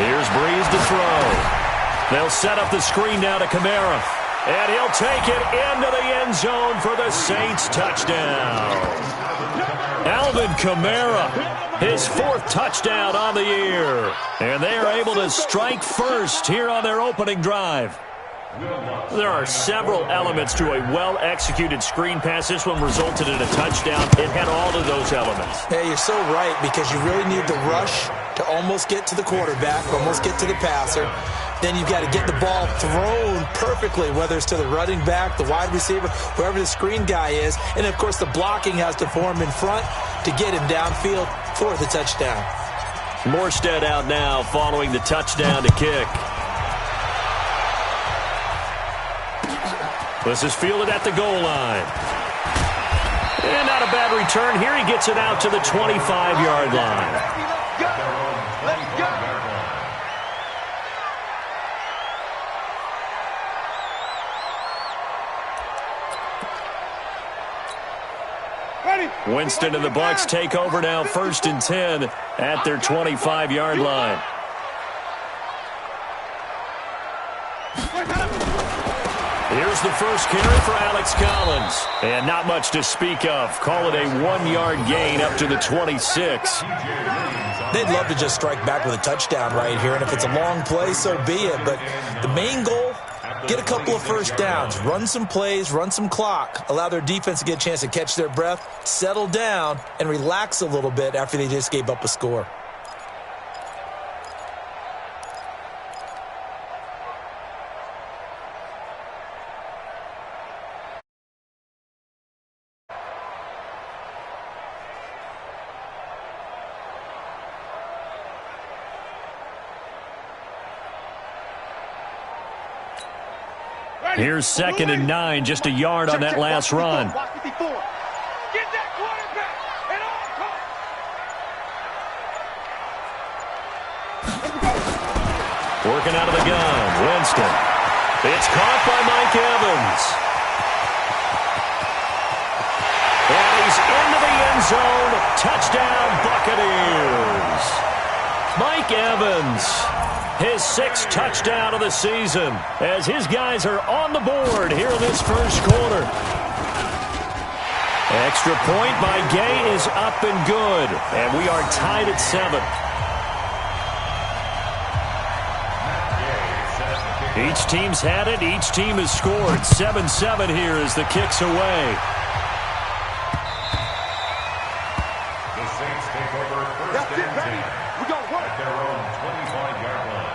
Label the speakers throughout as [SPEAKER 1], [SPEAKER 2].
[SPEAKER 1] Here's Breeze to throw. They'll set up the screen now to Kamara. And he'll take it into the end zone for the Saints touchdown. Alvin Kamara, his 4th touchdown on the year. And they are able to strike first here on their opening drive. There are several elements to a well-executed screen pass. This one resulted in a touchdown. It had all of those elements.
[SPEAKER 2] Yeah, you're so right, because you really need the rush to almost get to the quarterback, almost get to the passer. Then you've got to get the ball thrown perfectly, whether it's to the running back, the wide receiver, whoever the screen guy is. And, of course, the blocking has to form in front to get him downfield for the touchdown.
[SPEAKER 1] Morstead out now following the touchdown to kick. This is fielded at the goal line. And not a bad return. Here he gets it out to the 25-yard line.
[SPEAKER 3] Let's go.
[SPEAKER 1] Winston and the Bucs take over now, 1st and 10 at their 25-yard line. Here's the first carry for Alex Collins. And not much to speak of. Call it a 1-yard gain up to the 26.
[SPEAKER 2] They'd love to just strike back with a touchdown right here, and if it's a long play, so be it. But the main goal, get a couple of first downs, run some plays, run some clock, allow their defense to get a chance to catch their breath, settle down, and relax a little bit after they just gave up a score.
[SPEAKER 1] Here's 2nd and 9, just a yard on that last run. Working out of the gun, Winston. It's caught by Mike Evans. And he's into the end zone. Touchdown, Buccaneers. Mike Evans, his 6th touchdown of the season, as his guys are on the board here in this first quarter. Extra point by Gay is up and good, and we are tied at 7. Each team's had it. Each team has scored. 7-7 here as the kick's away.
[SPEAKER 3] The Saints take over 1st and 10 at their own 25-yard line.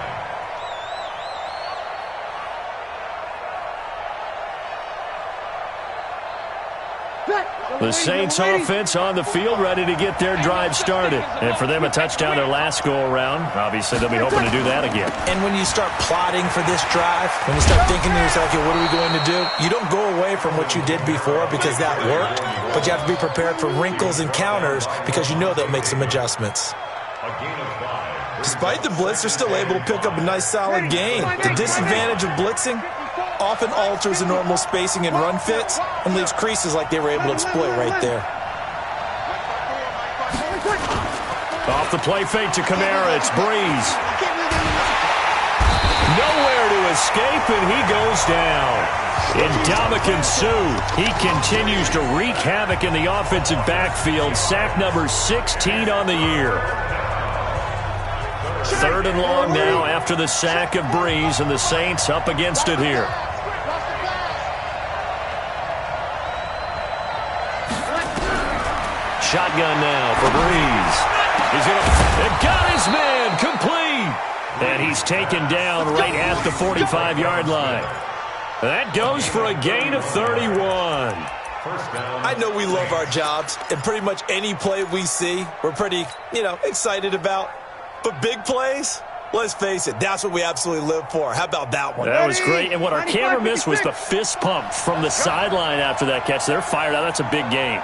[SPEAKER 1] The Saints offense on the field, ready to get their drive started. And for them, a touchdown their last go-around. Obviously, they'll be hoping to do that again.
[SPEAKER 2] And when you start plotting for this drive, when you start thinking to yourself, okay, what are we going to do? You don't go away from what you did before because that worked, but you have to be prepared for wrinkles and counters because you know they'll make some adjustments. Despite the blitz, they're still able to pick up a nice, solid gain. The disadvantage of blitzing often alters the normal spacing and run fits and leaves creases like they were able to exploit right there.
[SPEAKER 1] Off the play fake to Kamara, it's Breeze. Nowhere to escape, and he goes down. Ndamukong Suh, he continues to wreak havoc in the offensive backfield. Sack number 16 on the year. 3rd and long now after the sack of Breeze, and the Saints up against it here. Shotgun now for Breeze. He's going to got his man complete. And he's taken down right at the 45-yard line. That goes for a gain of 31.
[SPEAKER 2] I know we love our jobs, and pretty much any play we see, we're pretty, excited about. But big plays, let's face it, that's what we absolutely live for. How about that one?
[SPEAKER 1] That was great. And what our camera missed was the fist pump from the sideline after that catch. They're fired out. That's a big gain.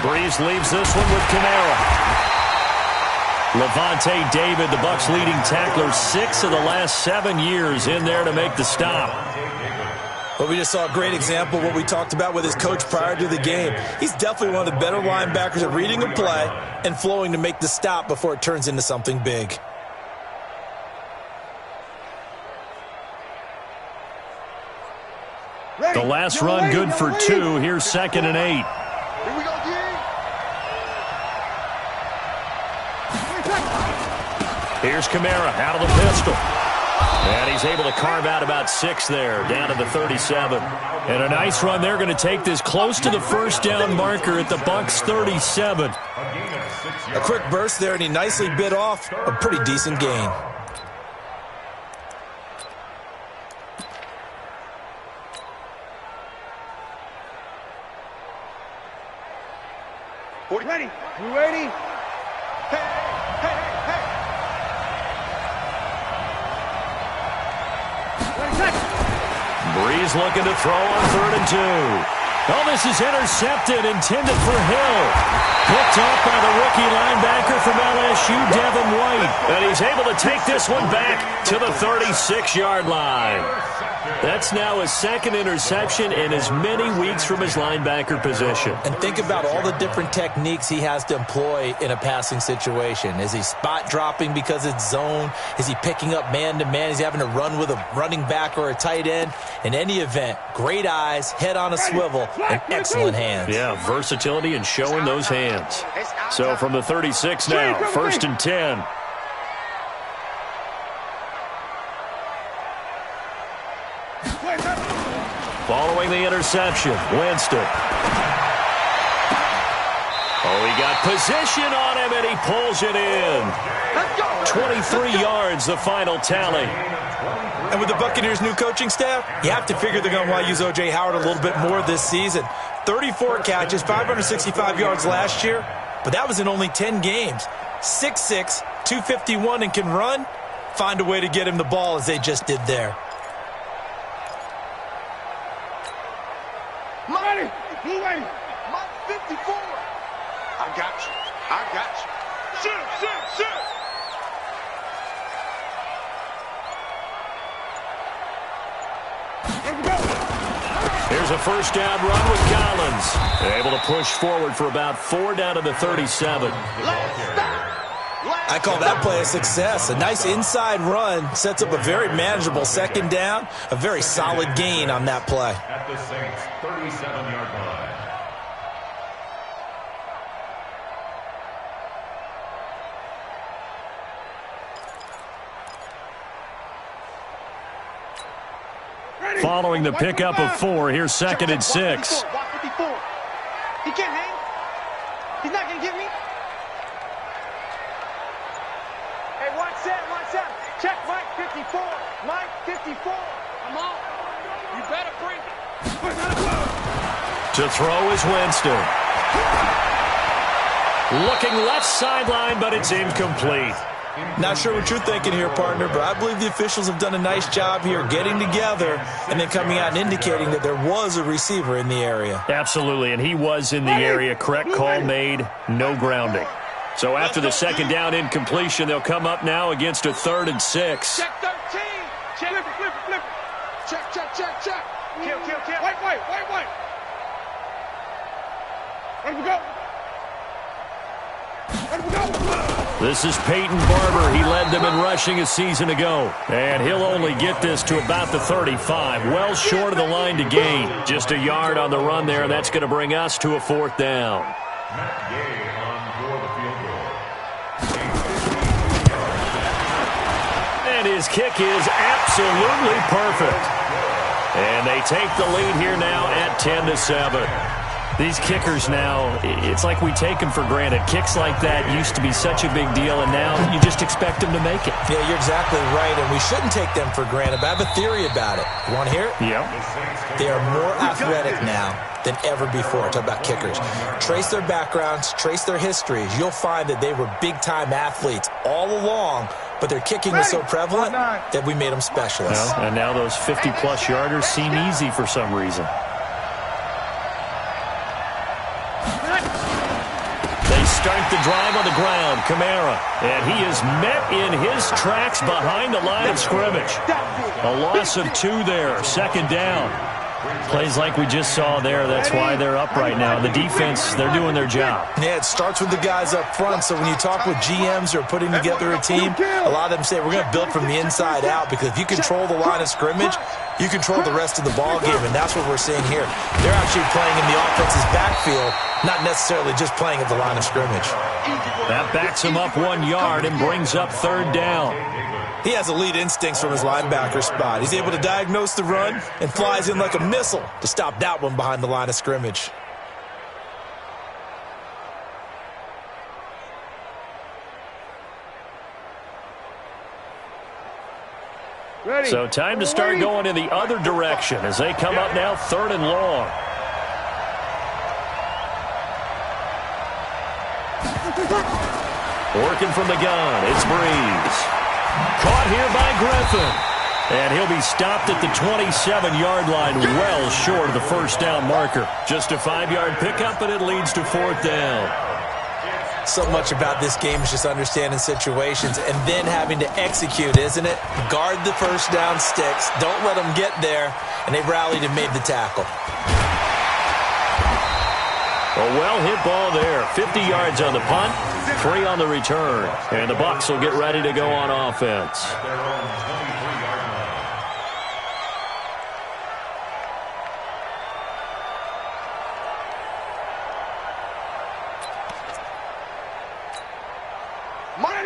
[SPEAKER 1] Breeze leaves this one with Kamara. Levante David, the Bucs' leading tackler, 6 of the last 7 years in there to make the stop.
[SPEAKER 2] Well, we just saw a great example of what we talked about with his coach prior to the game. He's definitely one of the better linebackers at reading a play and flowing to make the stop before it turns into something big.
[SPEAKER 1] The last run good for 2. Here's 2nd and 8.
[SPEAKER 4] Here we go,
[SPEAKER 1] Here's Kamara out of the pistol. And he's able to carve out about 6 there, down to the 37. And a nice run. They're going to take this close to the first down marker at the Bucs 37.
[SPEAKER 2] A quick burst there, and he nicely bit off a pretty decent gain.
[SPEAKER 4] Ready? You ready? Hey, hey, hey, hey.
[SPEAKER 1] Breeze looking to throw on 3rd and 2. Oh, this is intercepted, intended for Hill. Picked up by the rookie linebacker from LSU, Devin White. And he's able to take this one back to the 36-yard line. That's now his 2nd interception in as many weeks from his linebacker position.
[SPEAKER 2] And think about all the different techniques he has to employ in a passing situation. Is he spot dropping because it's zone? Is he picking up man-to-man? Is he having to run with a running back or a tight end? In any event, great eyes, head on a swivel, and excellent hands.
[SPEAKER 1] Yeah, versatility and showing those hands. So from the 36 now, 1st and 10. Following the interception, Winston. Oh, he got position on him, and he pulls it in. 23 yards, the final tally.
[SPEAKER 2] And with the Buccaneers' new coaching staff, you have to figure they're going to want to use O.J. Howard a little bit more this season. 34 catches, 565 yards last year, but that was in only 10 games. 6'6", 251, and can run. Find a way to get him the ball as they just did there.
[SPEAKER 4] Money, you ready? Mike 54. I got you. I got you. Shoot, shoot, shoot. Here we go.
[SPEAKER 1] Here's a first down run with Collins. Able to push forward for about 4 down to the 37.
[SPEAKER 2] I call that play a success. A nice inside run sets up a very manageable 2nd down. A very solid gain on that play.
[SPEAKER 3] At the Saints' 37-yard line.
[SPEAKER 1] Following the pickup of 4, here's 2nd and 6.
[SPEAKER 4] He can't hang. He's not going to get me. Hey, watch that. Check Mike 54. Mike 54. I'm on. You better bring it.
[SPEAKER 1] To throw is Winston. Looking left sideline, but it's incomplete.
[SPEAKER 2] Not sure what you're thinking here, partner, but I believe the officials have done a nice job here getting together and then coming out and indicating that there was a receiver in the area.
[SPEAKER 1] Absolutely, and he was in the area. Correct call made, no grounding. So after the 2nd down incompletion, they'll come up now against a 3rd and 6.
[SPEAKER 4] Check 13. Check. Flip it. Check. Kill. Wait. Where we go?
[SPEAKER 1] This is Peyton Barber. He led them in rushing a season ago. And he'll only get this to about the 35. Well short of the line to gain. Just a yard on the run there, and that's going to bring us to a 4th down.
[SPEAKER 3] Matt Gay on for the field goal.
[SPEAKER 1] And his kick is absolutely perfect. And they take the lead here now at 10-7. These kickers now, it's like we take them for granted. Kicks like that used to be such a big deal, and now you just expect them to make it.
[SPEAKER 2] Yeah, you're exactly right, and we shouldn't take them for granted, but I have a theory about it. You want to hear it?
[SPEAKER 1] Yeah.
[SPEAKER 2] They are more athletic now than ever before. Talk about kickers. Trace their backgrounds, trace their histories. You'll find that they were big-time athletes all along, but their kicking was so prevalent that we made them specialists.
[SPEAKER 1] Well, and now those 50-plus yarders seem easy for some reason. They start the drive on the ground, Kamara, and he is met in his tracks behind the line of scrimmage. A loss of 2 there, 2nd down. Plays like we just saw there, that's why they're up right now. The defense, they're doing their job.
[SPEAKER 2] Yeah, it starts with the guys up front. So when you talk with GMs who are putting together a team, a lot of them say we're going to build from the inside out, because if you control the line of scrimmage, you control the rest of the ball game, and that's what we're seeing here. They're actually playing in the offense's backfield, not necessarily just playing at the line of scrimmage.
[SPEAKER 1] That backs him up 1 yard and brings up third down.
[SPEAKER 2] He has elite instincts from his linebacker spot. He's able to diagnose the run and flies in like a missile to stop that one behind the line of scrimmage.
[SPEAKER 1] So time to start going in the other direction as they come up now 3rd and long. Working from the gun, it's Breeze. Caught here by Griffin. And he'll be stopped at the 27-yard line, well short of the first down marker. Just a 5-yard pickup, and it leads to 4th down.
[SPEAKER 2] So much about this game is just understanding situations and then having to execute, isn't it? Guard the first down sticks. Don't let them get there. And they rallied and made the tackle.
[SPEAKER 1] A well-hit ball there. 50 yards on the punt, 3 on the return. And the Bucs will get ready to go on offense.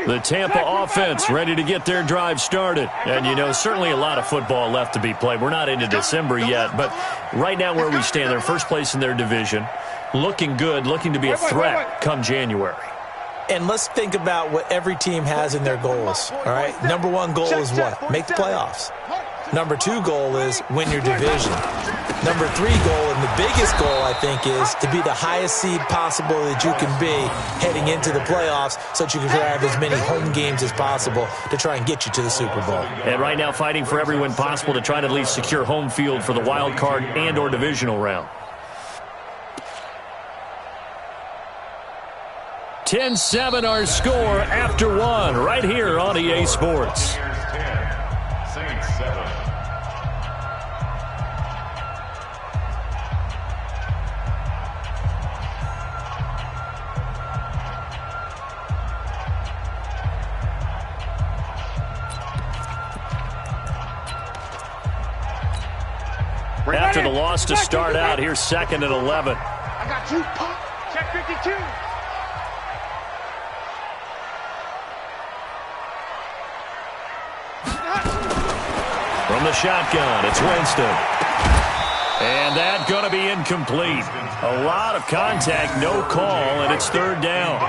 [SPEAKER 1] The Tampa offense ready to get their drive started. And, you know, certainly a lot of football left to be played. We're not into December yet, but right now where we stand, they're first place in their division. Looking good, looking to be a threat come January.
[SPEAKER 2] And let's think about what every team has in their goals, all right? Number 1 goal is what? Make the playoffs. Number 2 goal is win your division. Number 3 goal, and the biggest goal, I think, is to be the highest seed possible that you can be heading into the playoffs so that you can have as many home games as possible to try and get you to the Super Bowl.
[SPEAKER 1] And right now fighting for every win possible to try to at least secure home field for the wild card and or divisional round. 10-7 our score after 1 right here on EA Sports. After the loss to start out, here's 2nd and 11.
[SPEAKER 4] I got you. Check 52.
[SPEAKER 1] From the shotgun, it's Winston. And that's going to be incomplete. A lot of contact, no call, and it's 3rd down.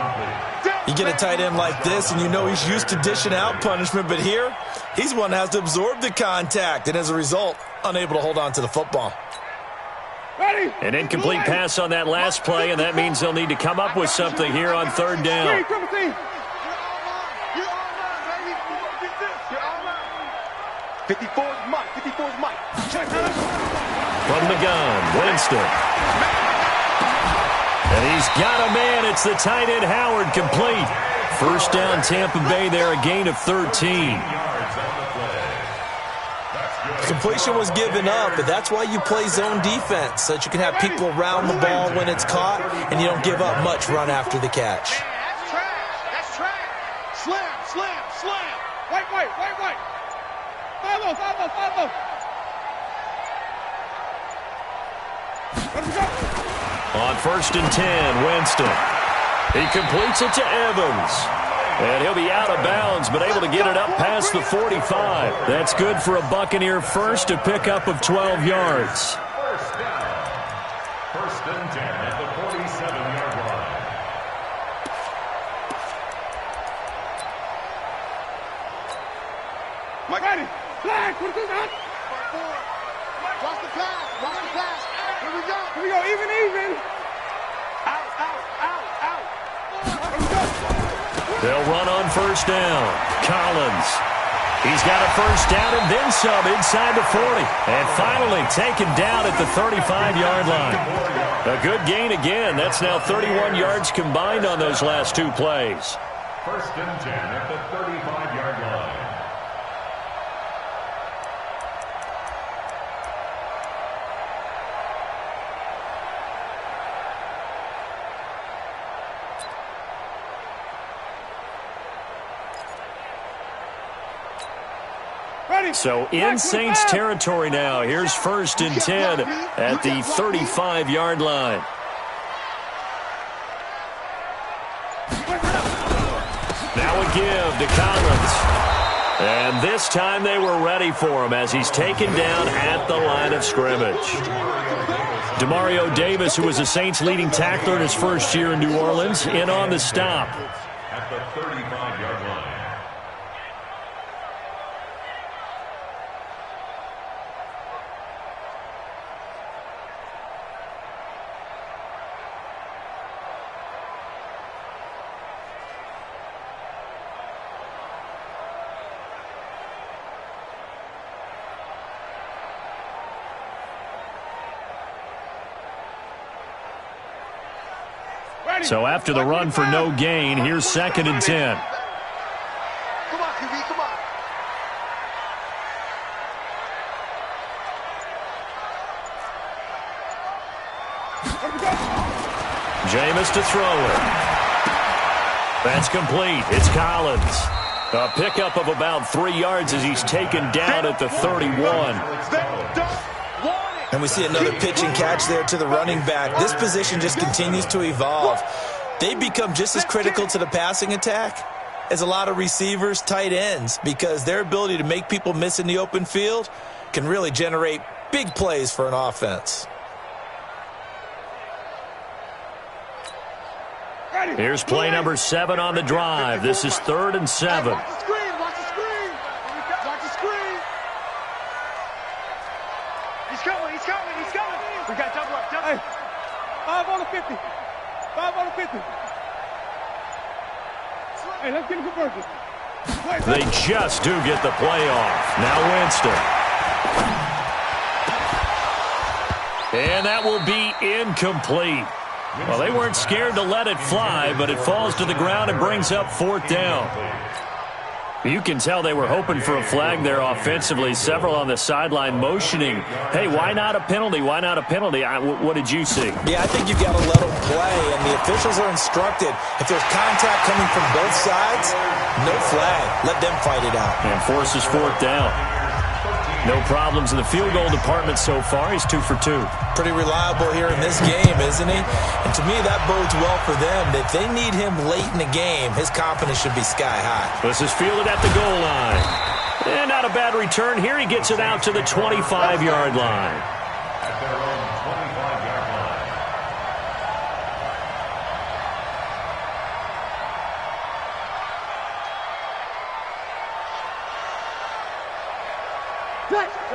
[SPEAKER 2] You get a tight end like this, and you know he's used to dishing out punishment, but here, he's one that has to absorb the contact, and as a result, unable to hold on to the football.
[SPEAKER 4] Ready?
[SPEAKER 1] An incomplete pass on that last play, and that means they'll need to come up with something here on 3rd down.
[SPEAKER 4] 54's Mike. 54's Mike. Check it.
[SPEAKER 1] From the gun, Winston. And he's got a man. It's the tight end, Howard, complete. First down, Tampa Bay there, a gain of 13.
[SPEAKER 2] Completion was given up, but that's why you play zone defense, so that you can have people around the ball when it's caught, and you don't give up much run after the catch.
[SPEAKER 4] That's trash. That's trash. Slam, slam, slam. White. 5-0.
[SPEAKER 1] On 1st and 10, Winston. He completes it to Evans. And he'll be out of bounds, but able to get it up past the 45. That's good for a Buccaneer first, a pickup of 12 yards.
[SPEAKER 3] First down. 1st and 10 at the 47-yard line.
[SPEAKER 4] Mike, ready. Flag. What is that? Watch the pass. Here we go. Even. Out.
[SPEAKER 1] They'll run on 1st down. Collins. He's got a first down and then some inside the 40. And finally taken down at the 35-yard line. A good gain again. That's now 31 yards combined on those last 2 plays.
[SPEAKER 3] 1st and 10 at the 35-yard line.
[SPEAKER 1] So in Saints territory now. Here's 1st and 10 at the 35-yard line. Now a give to Collins. And this time they were ready for him as he's taken down at the line of scrimmage. Demario Davis, who was the Saints' leading tackler in his first year in New Orleans, in on the stop.
[SPEAKER 3] At the 35-yard line.
[SPEAKER 1] So after the run for no gain, here's 2nd and 10.
[SPEAKER 4] Come on, QB, come on.
[SPEAKER 1] Jameis to throw it. That's complete. It's Collins. A pickup of about 3 yards as he's taken down at the 31.
[SPEAKER 2] And we see another pitch and catch there to the running back. This position just continues to evolve. They become just as critical to the passing attack as a lot of receivers, tight ends, because their ability to make people miss in the open field can really generate big plays for an offense.
[SPEAKER 1] Here's play number 7 on the drive. This is 3rd and 7.
[SPEAKER 4] Watch the screen, watch the screen. Watch the screen. He's coming, he's coming, he's coming. We got double up, double up. 5 on the 50. 5 on the 50. Hey, let's get a conversion.
[SPEAKER 1] They just do get the play off. Now Winston. And that will be incomplete. Well, they weren't scared to let it fly, but it falls to the ground and brings up 4th down. You can tell they were hoping for a flag there offensively. Several on the sideline motioning, hey, why not a penalty? Why not a penalty? What did you see?
[SPEAKER 2] Yeah, I think you've got to let them play, and the officials are instructed. If there's contact coming from both sides, no flag. Let them fight it out.
[SPEAKER 1] And forces 4th down. No problems in the field goal department so far. He's 2 for 2.
[SPEAKER 2] Pretty reliable here in this game, isn't he? And to me, that bodes well for them. If they need him late in the game, his confidence should be sky high.
[SPEAKER 1] This is fielded at the goal line. And not a bad return here. He gets it out to the 25-yard line.
[SPEAKER 3] At their own 25-yard line.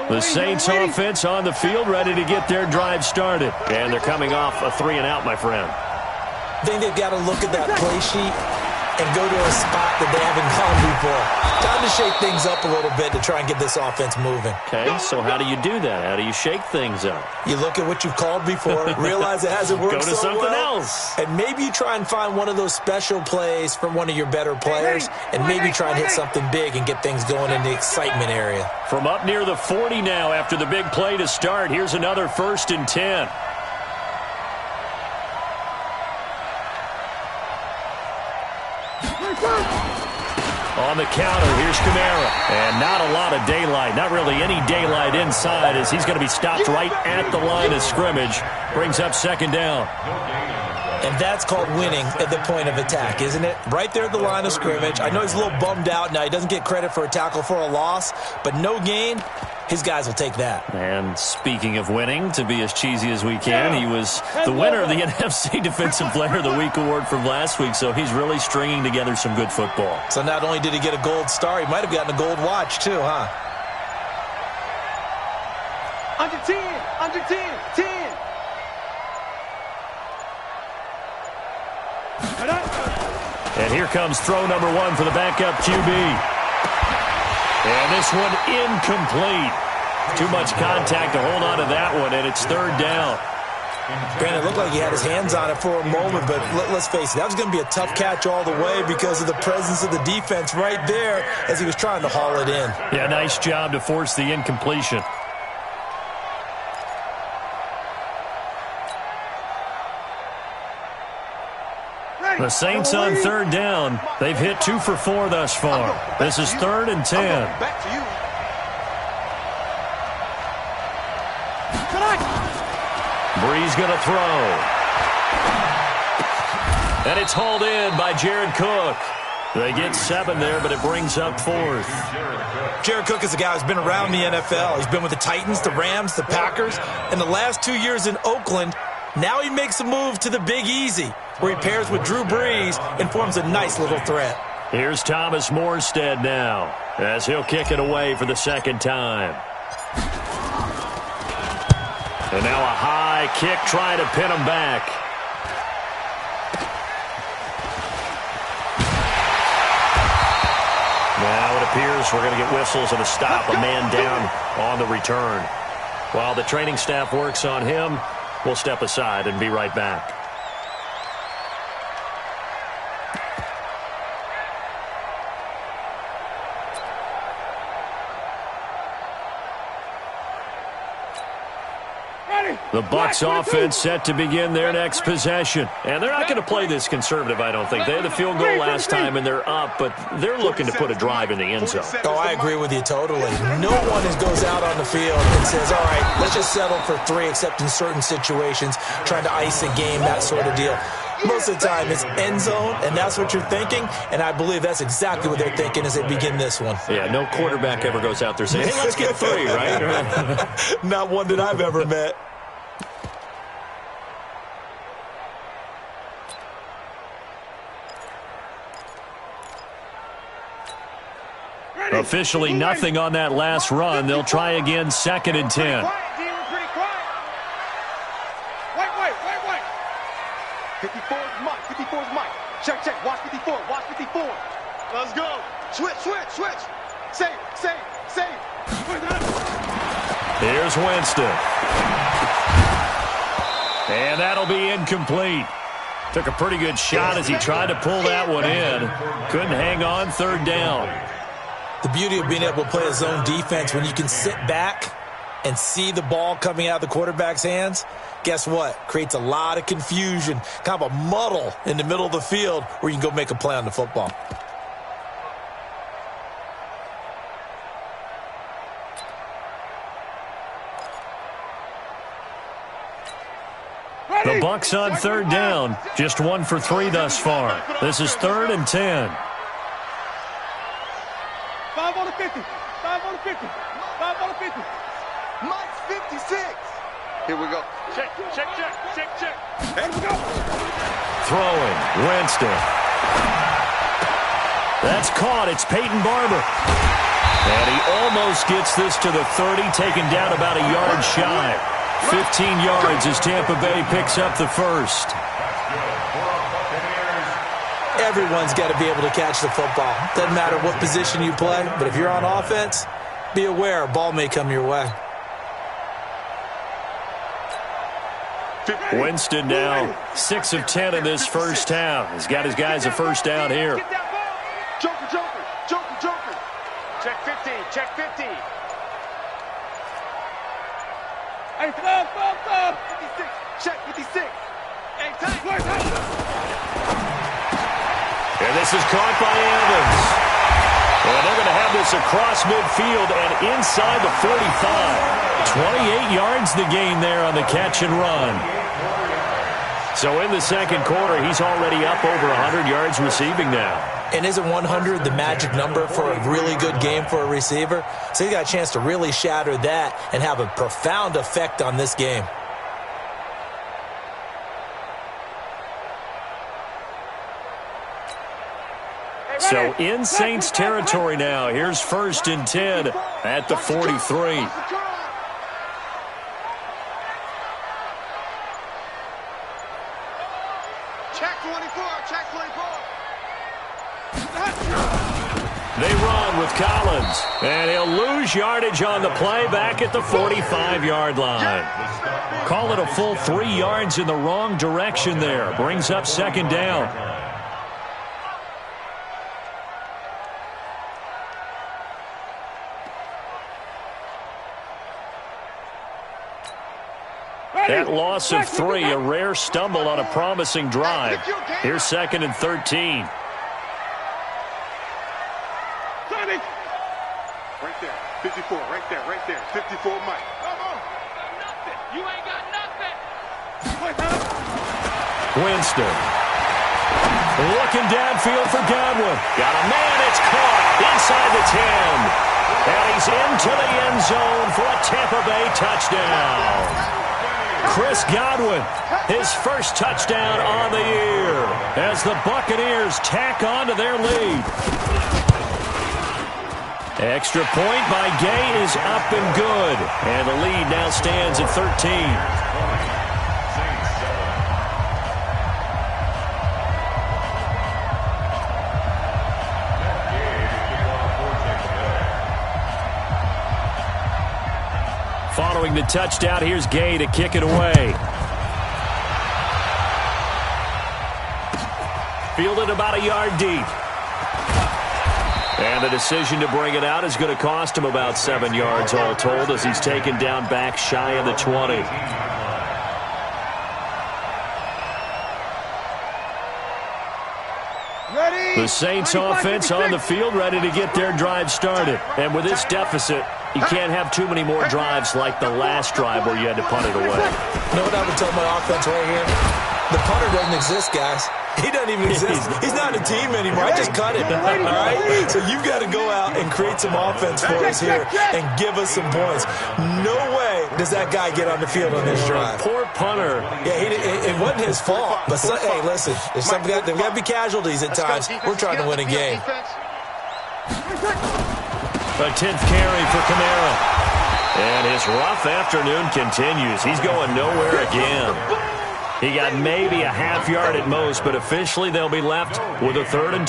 [SPEAKER 1] The Saints offense on the field, ready to get their drive started. And they're coming off a 3-and-out, my friend.
[SPEAKER 2] I think they've got to look at that play sheet and go to a spot that they haven't gone before. Time to shake things up a little bit to try and get this offense moving.
[SPEAKER 1] Okay, so how do you do that? How do you shake things up?
[SPEAKER 2] You look at what you've called before, realize it hasn't worked
[SPEAKER 1] Go to
[SPEAKER 2] so
[SPEAKER 1] something
[SPEAKER 2] well,
[SPEAKER 1] else.
[SPEAKER 2] and maybe you try and find one of those special plays from one of your better players, and maybe try and hit something big and get things going in the excitement area.
[SPEAKER 1] From up near the 40 now after the big play to start, here's another 1st and 10. On the counter, here's Kamara. And not a lot of daylight, not really any daylight inside as he's going to be stopped right at the line of scrimmage. Brings up 2nd down.
[SPEAKER 2] And that's called winning at the point of attack, isn't it? Right there at the line of scrimmage. I know he's a little bummed out now. He doesn't get credit for a tackle for a loss, but no gain, his guys will take that.
[SPEAKER 1] And speaking of winning, to be as cheesy as we can, he was the winner of the NFC Defensive Player of the Week award from last week, so he's really stringing together some good football.
[SPEAKER 2] So not only did he get a gold star, he might have gotten a gold watch too, huh?
[SPEAKER 4] Under 10, under 10, 10.
[SPEAKER 1] And here comes throw number 1 for the backup QB. And this one incomplete. Too much contact to hold on to that one, and it's 3rd down.
[SPEAKER 2] Granted, it looked like he had his hands on it for a moment, but let's face it, that was going to be a tough catch all the way because of the presence of the defense right there as he was trying to haul it in.
[SPEAKER 1] Yeah, nice job to force the incompletion. The Saints on 3rd down. They've hit 2 for 4 thus far. This is 3rd and 10.
[SPEAKER 4] Back to you.
[SPEAKER 1] He's going to throw. And it's hauled in by Jared Cook. They get 7 there, but it brings up 4th.
[SPEAKER 2] Jared Cook is a guy who's been around the NFL. He's been with the Titans, the Rams, the Packers. In the last 2 years in Oakland, now he makes a move to the Big Easy, where he pairs with Drew Brees and forms a nice little threat.
[SPEAKER 1] Here's Thomas Morstead now, as he'll kick it away for the 2nd time. And now a high kick trying to pin him back. Now it appears we're going to get whistles and a stop, a man down on the return. While the training staff works on him, we'll step aside and be right back. The Bucs offense set to begin their next possession. And they're not going to play this conservative, I don't think. They had the field goal last time, and they're up, but they're looking to put a drive in the end zone.
[SPEAKER 2] Oh, I agree with you totally. No one goes out on the field and says, all right, let's just settle for 3, except in certain situations, trying to ice a game, that sort of deal. Most of the time, it's end zone, and that's what you're thinking, and I believe that's exactly what they're thinking as they begin this one.
[SPEAKER 1] Yeah, no quarterback ever goes out there saying, hey, let's get 3, right?
[SPEAKER 2] Not one that I've ever met.
[SPEAKER 1] Officially nothing on that last run. They'll try again, 2nd and 10.
[SPEAKER 4] Wait. 54 is Mike. 54 is Mike. Check. Watch 54. Let's go. Switch. Save.
[SPEAKER 1] Here's Winston. And that'll be incomplete. Took a pretty good shot as he tried to pull that one in. Couldn't hang on, 3rd down.
[SPEAKER 2] The beauty of being able to play a zone defense when you can sit back and see the ball coming out of the quarterback's hands, guess what? Creates a lot of confusion, kind of a muddle in the middle of the field where you can go make a play on the football.
[SPEAKER 1] The Bucs on 3rd down. Just 1 for 3 thus far. This is 3rd and 10.
[SPEAKER 4] 5 on the 50. 5 on the 50. 5 on the 50. Mike's 56. Here we go. Check. And we go.
[SPEAKER 1] Throwing. Winston. That's caught. It's Peyton Barber. And he almost gets this to the 30, taken down about a yard shy. 15 yards as Tampa Bay picks up the 1st.
[SPEAKER 2] Everyone's got to be able to catch the football. Doesn't matter what position you play, but if you're on offense, be aware a ball may come your way.
[SPEAKER 1] Winston now 6 of 10 in this first half. He's got his guys a 1st down here.
[SPEAKER 4] Joker. Check 15. Hey, stop. 56. Check 56. Hey, tight.
[SPEAKER 1] And this is caught by Evans. And they're going to have this across midfield and inside the 45. 28 yards the gain there on the catch and run. So in the 2nd quarter, he's already up over 100 yards receiving now.
[SPEAKER 2] And isn't 100 the magic number for a really good game for a receiver? So he got a chance to really shatter that and have a profound effect on this game.
[SPEAKER 1] So in Saints territory now. Here's 1st and 10 at the 43. They run with Collins, and he'll lose yardage on the play back at the 45-yard line. Call it a full 3 yards in the wrong direction there. Brings up 2nd down. That loss of 3, a rare stumble on a promising drive. Here's 2nd and 13.
[SPEAKER 4] Right there, 54, right there, 54, Mike. Come on. You ain't got nothing.
[SPEAKER 1] Winston. Looking downfield for Godwin. Got a man. It's caught inside the 10. And he's into the end zone for a Tampa Bay touchdown. Chris Godwin, his first touchdown on the year as the Buccaneers tack on to their lead. Extra point by Gay is up and good. And the lead now stands at 13. Following the touchdown, here's Gay to kick it away. Fielded about a yard deep. And the decision to bring it out is going to cost him about 7 yards all told as he's taken down back shy of the 20. The Saints offense on the field ready to get their drive started. And with this deficit, you can't have too many more drives like the last drive where you had to punt it away.
[SPEAKER 2] You know what I would tell my offense right here? The punter doesn't exist, guys. He doesn't even exist. He's not a team anymore. I just cut him, all right? So you've got to go out and create some offense for us here and give us some points. No way does that guy get on the field on this drive.
[SPEAKER 1] Poor punter.
[SPEAKER 2] Yeah, it wasn't his fault. But, hey, listen, there's got to be casualties at times. We're trying to win a game.
[SPEAKER 1] A 10th carry for Kamara. And his rough afternoon continues. He's going nowhere again. He got maybe a half yard at most, but officially they'll be left with a 3rd and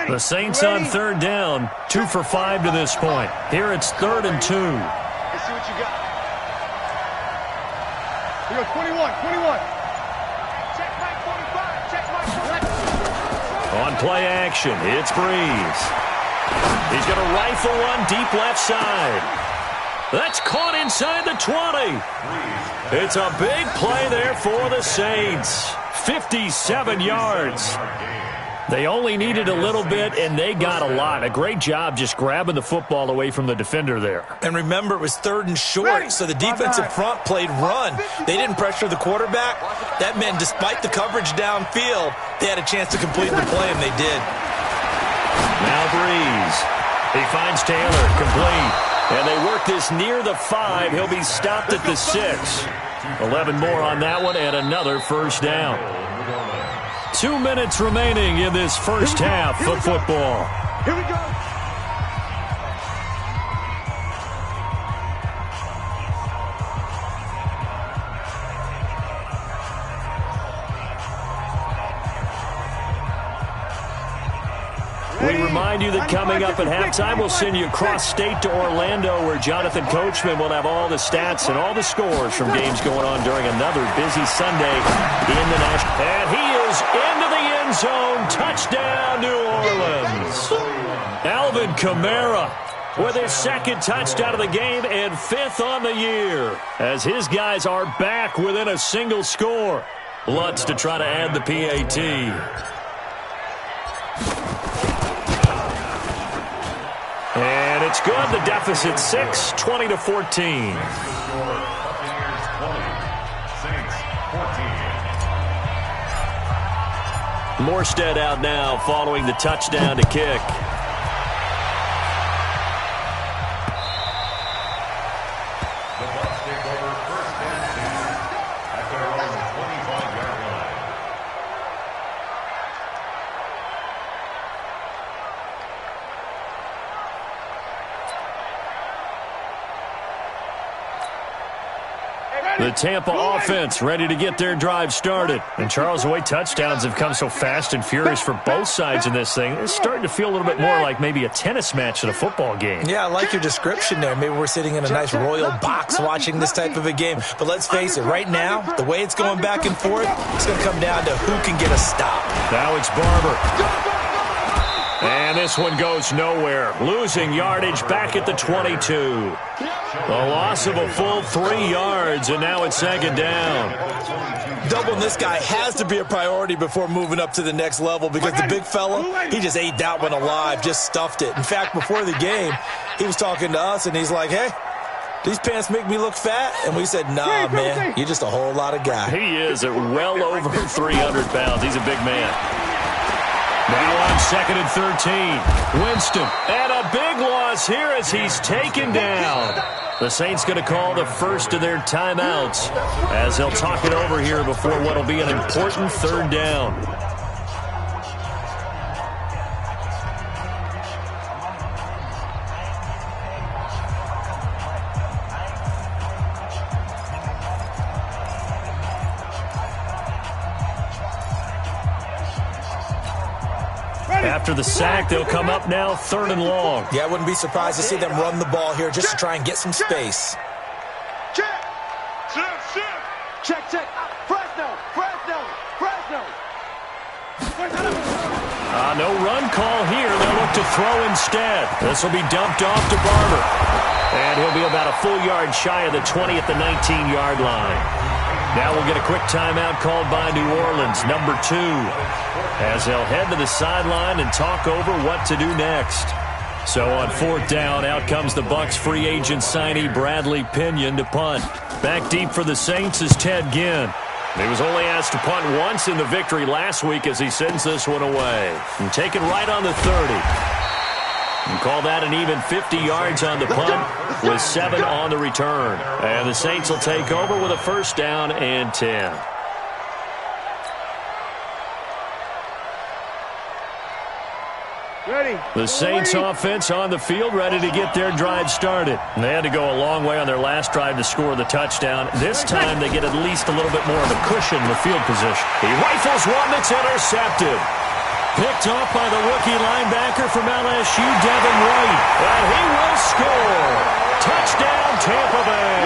[SPEAKER 1] 2. The Saints on 3rd down, 2 for 5 to this point. Here it's 3rd and 2.
[SPEAKER 4] Let's see what you got. Here we go, 21. Check my 45, check my 45.
[SPEAKER 1] On play action, it's Breeze. He's going to rifle one deep left side. That's caught inside the 20. It's a big play there for the Saints. 57 yards. They only needed a little bit, and they got a lot. A great job just grabbing the football away from the defender there.
[SPEAKER 2] And remember, it was 3rd and short, so the defensive front played run. They didn't pressure the quarterback. That meant despite the coverage downfield, they had a chance to complete the play, and they did.
[SPEAKER 1] Now Breeze. He finds Taylor, complete. And they work this near the 5. He'll be stopped at the 6. 11 more on that one and another first down. 2 minutes remaining in this first half of football.
[SPEAKER 4] Here we go.
[SPEAKER 1] We remind you that coming up at halftime, we'll send you cross-state to Orlando, where Jonathan Coachman will have all the stats and all the scores from games going on during another busy Sunday in the National. And he is into the end zone. Touchdown, New Orleans. Alvin Kamara with his 2nd touchdown of the game and 5th on the year, as his guys are back within a single score. Lutz to try to add the PAT. And it's good. The deficit 6, 20-14. Morstead out now following the touchdown to kick.
[SPEAKER 3] The Bucs take over 1st and 10 at their own 25-yard line.
[SPEAKER 1] The Tampa offense ready to get their drive started. And Charles, the way touchdowns have come so fast and furious for both sides in this thing, it's starting to feel a little bit more like maybe a tennis match than a football game.
[SPEAKER 2] Yeah, I like your description there. Maybe we're sitting in a nice royal box watching this type of a game. But let's face it, right now, the way it's going back and forth, it's going to come down to who can get a stop.
[SPEAKER 1] Now it's Barber. And this one goes nowhere. Losing yardage back at the 22. A loss of a full 3 yards, and now it's 2nd down.
[SPEAKER 2] Doubling this guy has to be a priority before moving up to the next level, because the big fella, he just ate that one alive, just stuffed it. In fact, before the game, he was talking to us, and he's like, hey, these pants make me look fat. And we said, nah, man, you're just a whole lot of guy.
[SPEAKER 1] He is at well over 300 pounds. He's a big man. Now on 2nd and 13. Winston. And a big loss here as he's taken down. The Saints going to call the first of their timeouts as they'll talk it over here before what will be an important 3rd down. After the sack, they'll come up now 3rd and long.
[SPEAKER 2] Yeah, I wouldn't be surprised to see them run the ball here just to try and get some space.
[SPEAKER 4] Check. Check, check. Fresno.
[SPEAKER 1] No run call here. They'll look to throw instead. This will be dumped off to Barber. And he'll be about a full yard shy of the 20 at the 19-yard line. Now we'll get a quick timeout called by New Orleans, number 2, as they'll head to the sideline and talk over what to do next. So on 4th down, out comes the Bucs free agent signee Bradley Pinion to punt. Back deep for the Saints is Ted Ginn. He was only asked to punt once in the victory last week as he sends this one away. And taken right on the 30. And call that an even 50 yards on the punt with 7 on the return. And the Saints will take over with a 1st down and 10.
[SPEAKER 4] Ready.
[SPEAKER 1] The Saints offense on the field, ready to get their drive started. And they had to go a long way on their last drive to score the touchdown. This time they get at least a little bit more of a cushion with field position. He rifles one that's intercepted. Picked off by the rookie linebacker from LSU, Devin White. And he will score. Touchdown, Tampa Bay.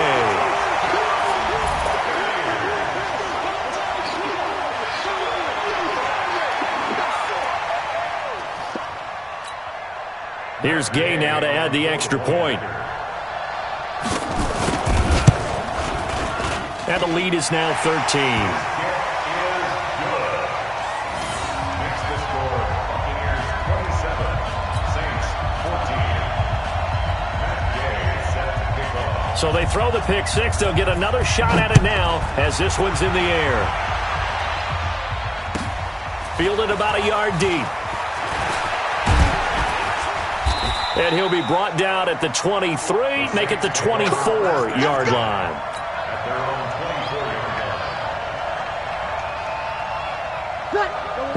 [SPEAKER 1] Here's Gay now to add the extra point. And the lead is now 13. So they throw the pick 6. They'll get another shot at it now as this one's in the air. Fielded about a yard deep. And he'll be brought down at the 23, make it the 24-yard line.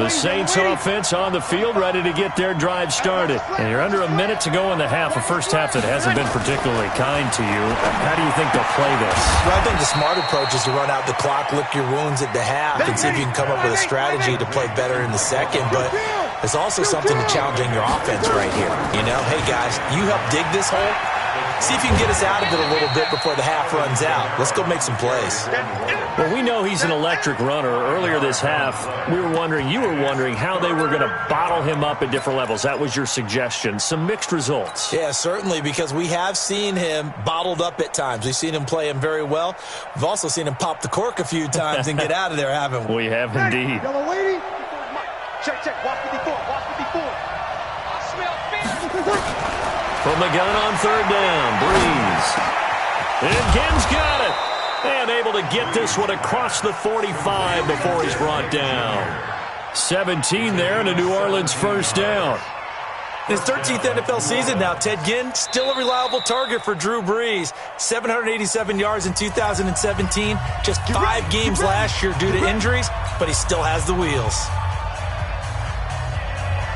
[SPEAKER 1] The Saints offense on the field, ready to get their drive started. And you're under a minute to go in the half, a first half that hasn't been particularly kind to you. How do you think they'll play this?
[SPEAKER 2] Well, I think the smart approach is to run out the clock, lick your wounds at the half, and see if you can come up with a strategy to play better in the second. But there's also something to challenging your offense right here. You know, hey, guys, you help dig this hole. See if you can get us out of it a little bit before the half runs out. Let's go make some plays.
[SPEAKER 1] Well, we know he's an electric runner. Earlier this half, you were wondering how they were going to bottle him up at different levels. That was your suggestion. Some mixed results.
[SPEAKER 2] Yeah, certainly, because we have seen him bottled up at times. We've seen him play him very well. We've also seen him pop the cork a few times and get out of there, haven't we?
[SPEAKER 1] We have indeed.
[SPEAKER 4] Yellow waiting. Check, check. Watch 54. Watch 54. I smell fear.
[SPEAKER 1] From the gun on 3rd down, Breeze. And Ginn's got it. And able to get this one across the 45 before he's brought down. 17 there and a New Orleans 1st down.
[SPEAKER 2] His 13th NFL season now, Ted Ginn, still a reliable target for Drew Brees. 787 yards in 2017, just 5 games last year due to injuries, but he still has the wheels.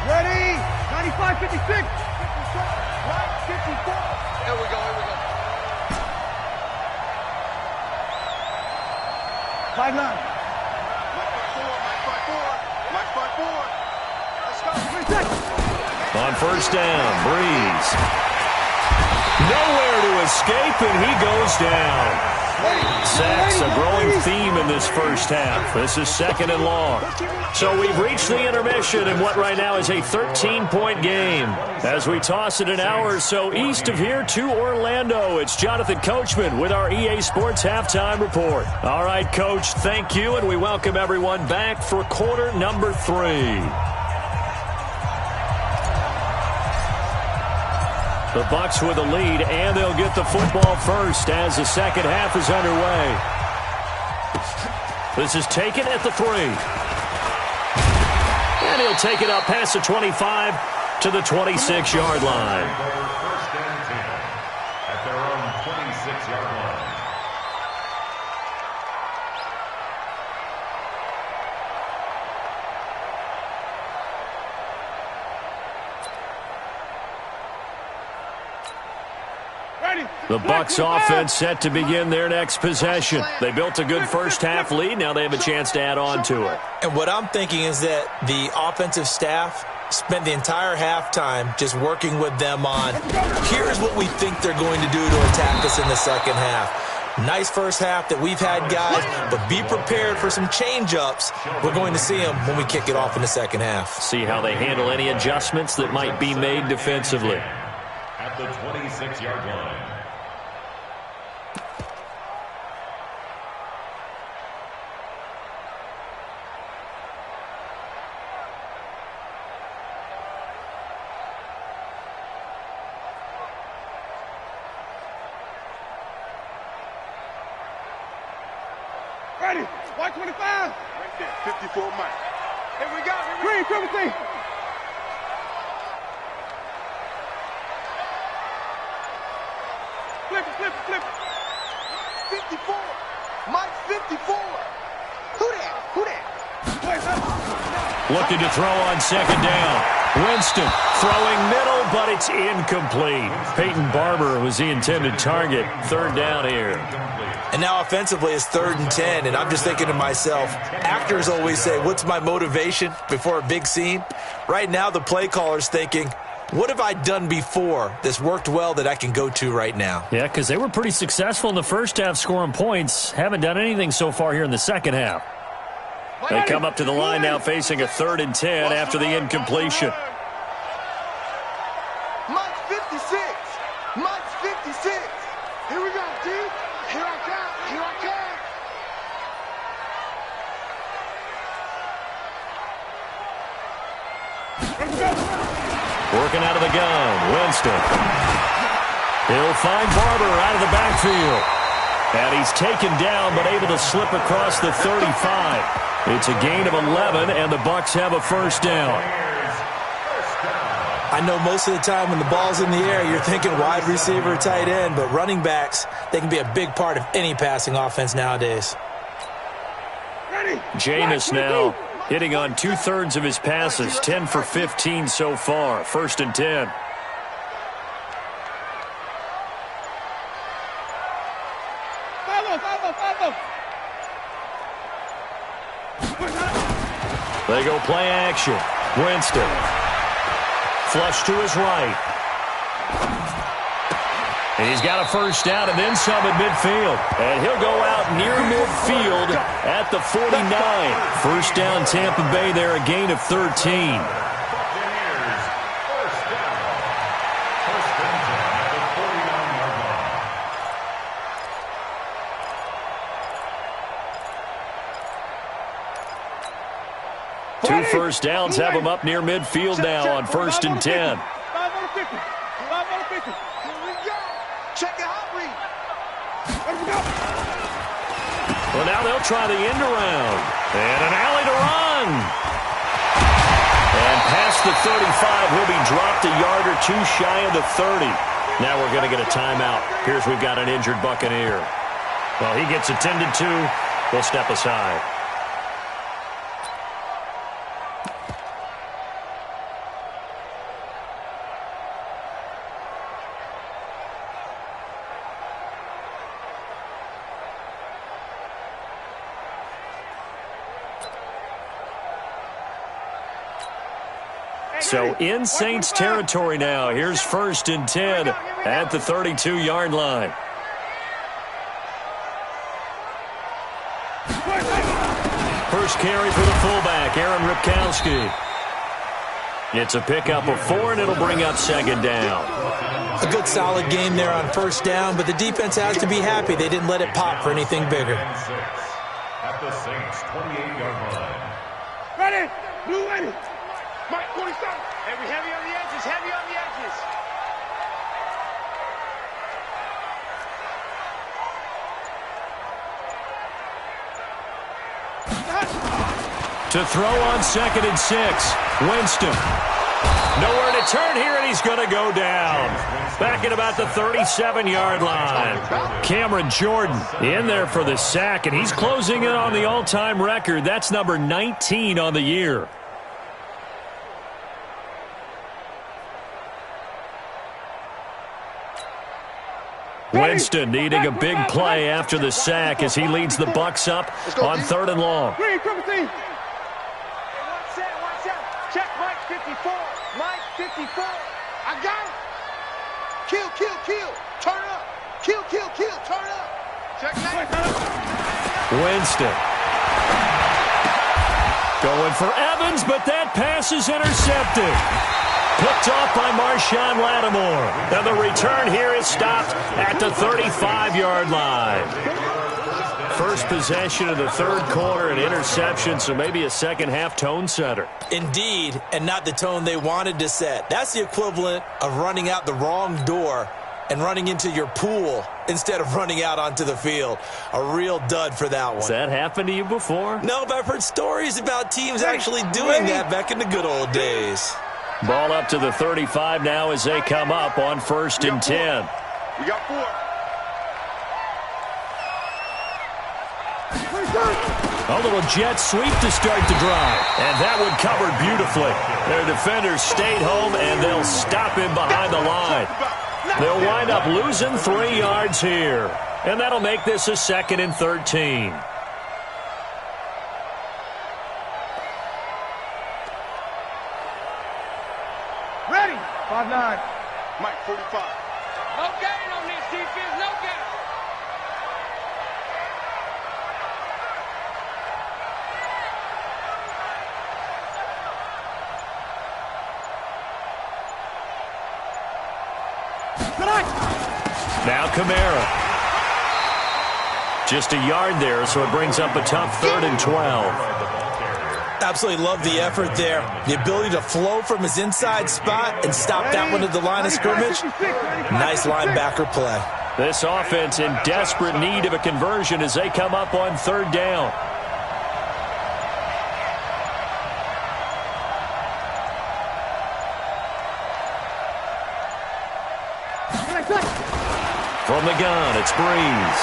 [SPEAKER 4] Ready? 95, 56. 54. Here we go, here we go. 5 line. Mike 5-4. Let's go.
[SPEAKER 1] On 1st down, Breeze. Nowhere to escape, and he goes down. Sacks, a growing theme in this first half. This is 2nd and long. So we've reached the intermission in what right now is a 13-point game. As we toss it an hour or so east of here to Orlando, it's Jonathan Coachman with our EA Sports Halftime Report. All right, Coach, thank you, and we welcome everyone back for quarter number 3. The Bucs with the lead, and they'll get the football first as the second half is underway. This is taken at the 3. And he'll take it up past the 25 to the 26-yard line.
[SPEAKER 3] First and 10 at their own 26-yard line.
[SPEAKER 1] The Bucs offense set to begin their next possession. They built a good first-half lead. Now they have a chance to add on to it.
[SPEAKER 2] And what I'm thinking is that the offensive staff spent the entire halftime just working with them on, here's what we think they're going to do to attack us in the second half. Nice first half that we've had, guys, but be prepared for some change-ups. We're going to see them when we kick it off in the second half.
[SPEAKER 1] See how they handle any adjustments that might be made defensively.
[SPEAKER 3] At the 26-yard line.
[SPEAKER 4] Ready, 125. Right there, 54 Mike. Here we go. Green, triple T. Flip it. 54. Mike 54. Who that?
[SPEAKER 1] Looking to throw on second down. Winston throwing middle, but it's incomplete. Peyton Barber was the intended target. Third down here.
[SPEAKER 2] And now offensively it's 3rd and 10, and I'm just thinking to myself, actors always say, what's my motivation before a big scene? Right now the play caller's thinking, what have I done before that's worked well that I can go to right now?
[SPEAKER 1] Yeah, because they were pretty successful in the first half scoring points. Haven't done anything so far here in the second half. They come up to the line now facing a 3rd and 10 after the incompletion.
[SPEAKER 4] Mike 56. Mike 56. Here we go, G. Here I come.
[SPEAKER 1] Working out of the gun, Winston. He'll find Barber out of the backfield. And he's taken down, but able to slip across the 35. It's a gain of 11, and the Bucs have a first down.
[SPEAKER 2] I know most of the time when the ball's in the air, you're thinking wide receiver, tight end, but running backs, they can be a big part of any passing offense nowadays.
[SPEAKER 1] Jameis now hitting on 2/3 of his passes, 10 for 15 so far. 1st and 10. They go play action. Winston. Flush to his right. And he's got a first down and then some at midfield. And he'll go out near midfield at the 49. First down Tampa Bay there, a gain of 13. Two first downs have them up near midfield now on 1st and 10.
[SPEAKER 4] 5 on 50. 5 on 50. Here we go. Check it out, read. Here we go.
[SPEAKER 1] Well, now they'll try the end around. And an alley to run. And past the 35, will be dropped a yard or two shy of the 30. Now we're going to get a timeout. Here's we've got an injured Buccaneer. Well, he gets attended to. We'll step aside. So in Saints territory now. Here's 1st and 10 at the 32-yard line. First carry for the fullback, Aaron Ripkowski. It's a pickup of 4, and it'll bring up 2nd down.
[SPEAKER 2] A good solid game there on 1st down, but the defense has to be happy they didn't let it pop for anything bigger.
[SPEAKER 3] At the Saints 28-yard line.
[SPEAKER 4] Ready? Blue ready. Mike 47. Heavy on the edges. Heavy on the edges.
[SPEAKER 1] To throw on 2nd and 6. Winston. Nowhere to turn here, and he's going to go down. Back at about the 37-yard line. Cameron Jordan in there for the sack, and he's closing in on the all-time record. That's number 19 on the year. Winston needing a big play after the sack as he leads the Bucs up on 3rd and long.
[SPEAKER 4] Check Mike 54. Mike 54. I got it. Kill, kill, kill. Turn up. Kill, kill, kill. Turn up. Check that.
[SPEAKER 1] Winston. Going for Evans, but that pass is intercepted. Picked off by Marshawn Lattimore. And the return here is stopped at the 35-yard line. First possession of the 3rd quarter, an interception, so maybe a second-half tone setter.
[SPEAKER 2] Indeed, and not the tone they wanted to set. That's the equivalent of running out the wrong door and running into your pool instead of running out onto the field. A real dud for that one.
[SPEAKER 1] Has that happened to you before?
[SPEAKER 2] No, but I've heard stories about teams actually doing that back in the good old days.
[SPEAKER 1] Ball up to the 35 now as they come up on 1st and 10.
[SPEAKER 4] We got 4.
[SPEAKER 1] A little jet sweep to start the drive. And that one covered beautifully. Their defenders stayed home, and they'll stop him behind the line. They'll wind up losing 3 yards here. And that'll make this a 2nd and 13.
[SPEAKER 4] Ready. 5-9. Mike 45. No gain on this defense. No gain.
[SPEAKER 1] Now Kamara. Just a yard there, so it brings up a tough 3rd and 12.
[SPEAKER 2] Absolutely love the effort there. The ability to flow from his inside spot and stop that one at the line of scrimmage. Nice linebacker play.
[SPEAKER 1] This offense in desperate need of a conversion as they come up on 3rd down. From the gun, it's Breeze.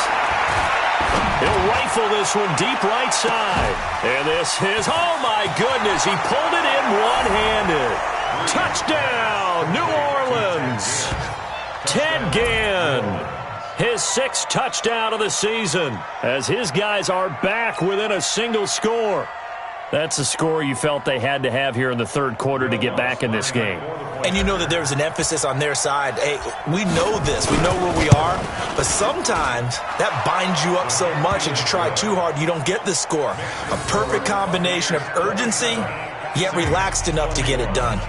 [SPEAKER 1] He'll rifle this one deep right side. And this is, oh my goodness, he pulled it in one-handed. Touchdown, New Orleans. Ted Ginn, his 6th touchdown of the season, as his guys are back within a single score. That's a score you felt they had to have here in the 3rd quarter to get back in this game.
[SPEAKER 2] And you know that there's an emphasis on their side. Hey, we know this. We know where we are. But sometimes that binds you up so much that you try too hard, you don't get the score. A perfect combination of urgency, yet relaxed enough to get it done.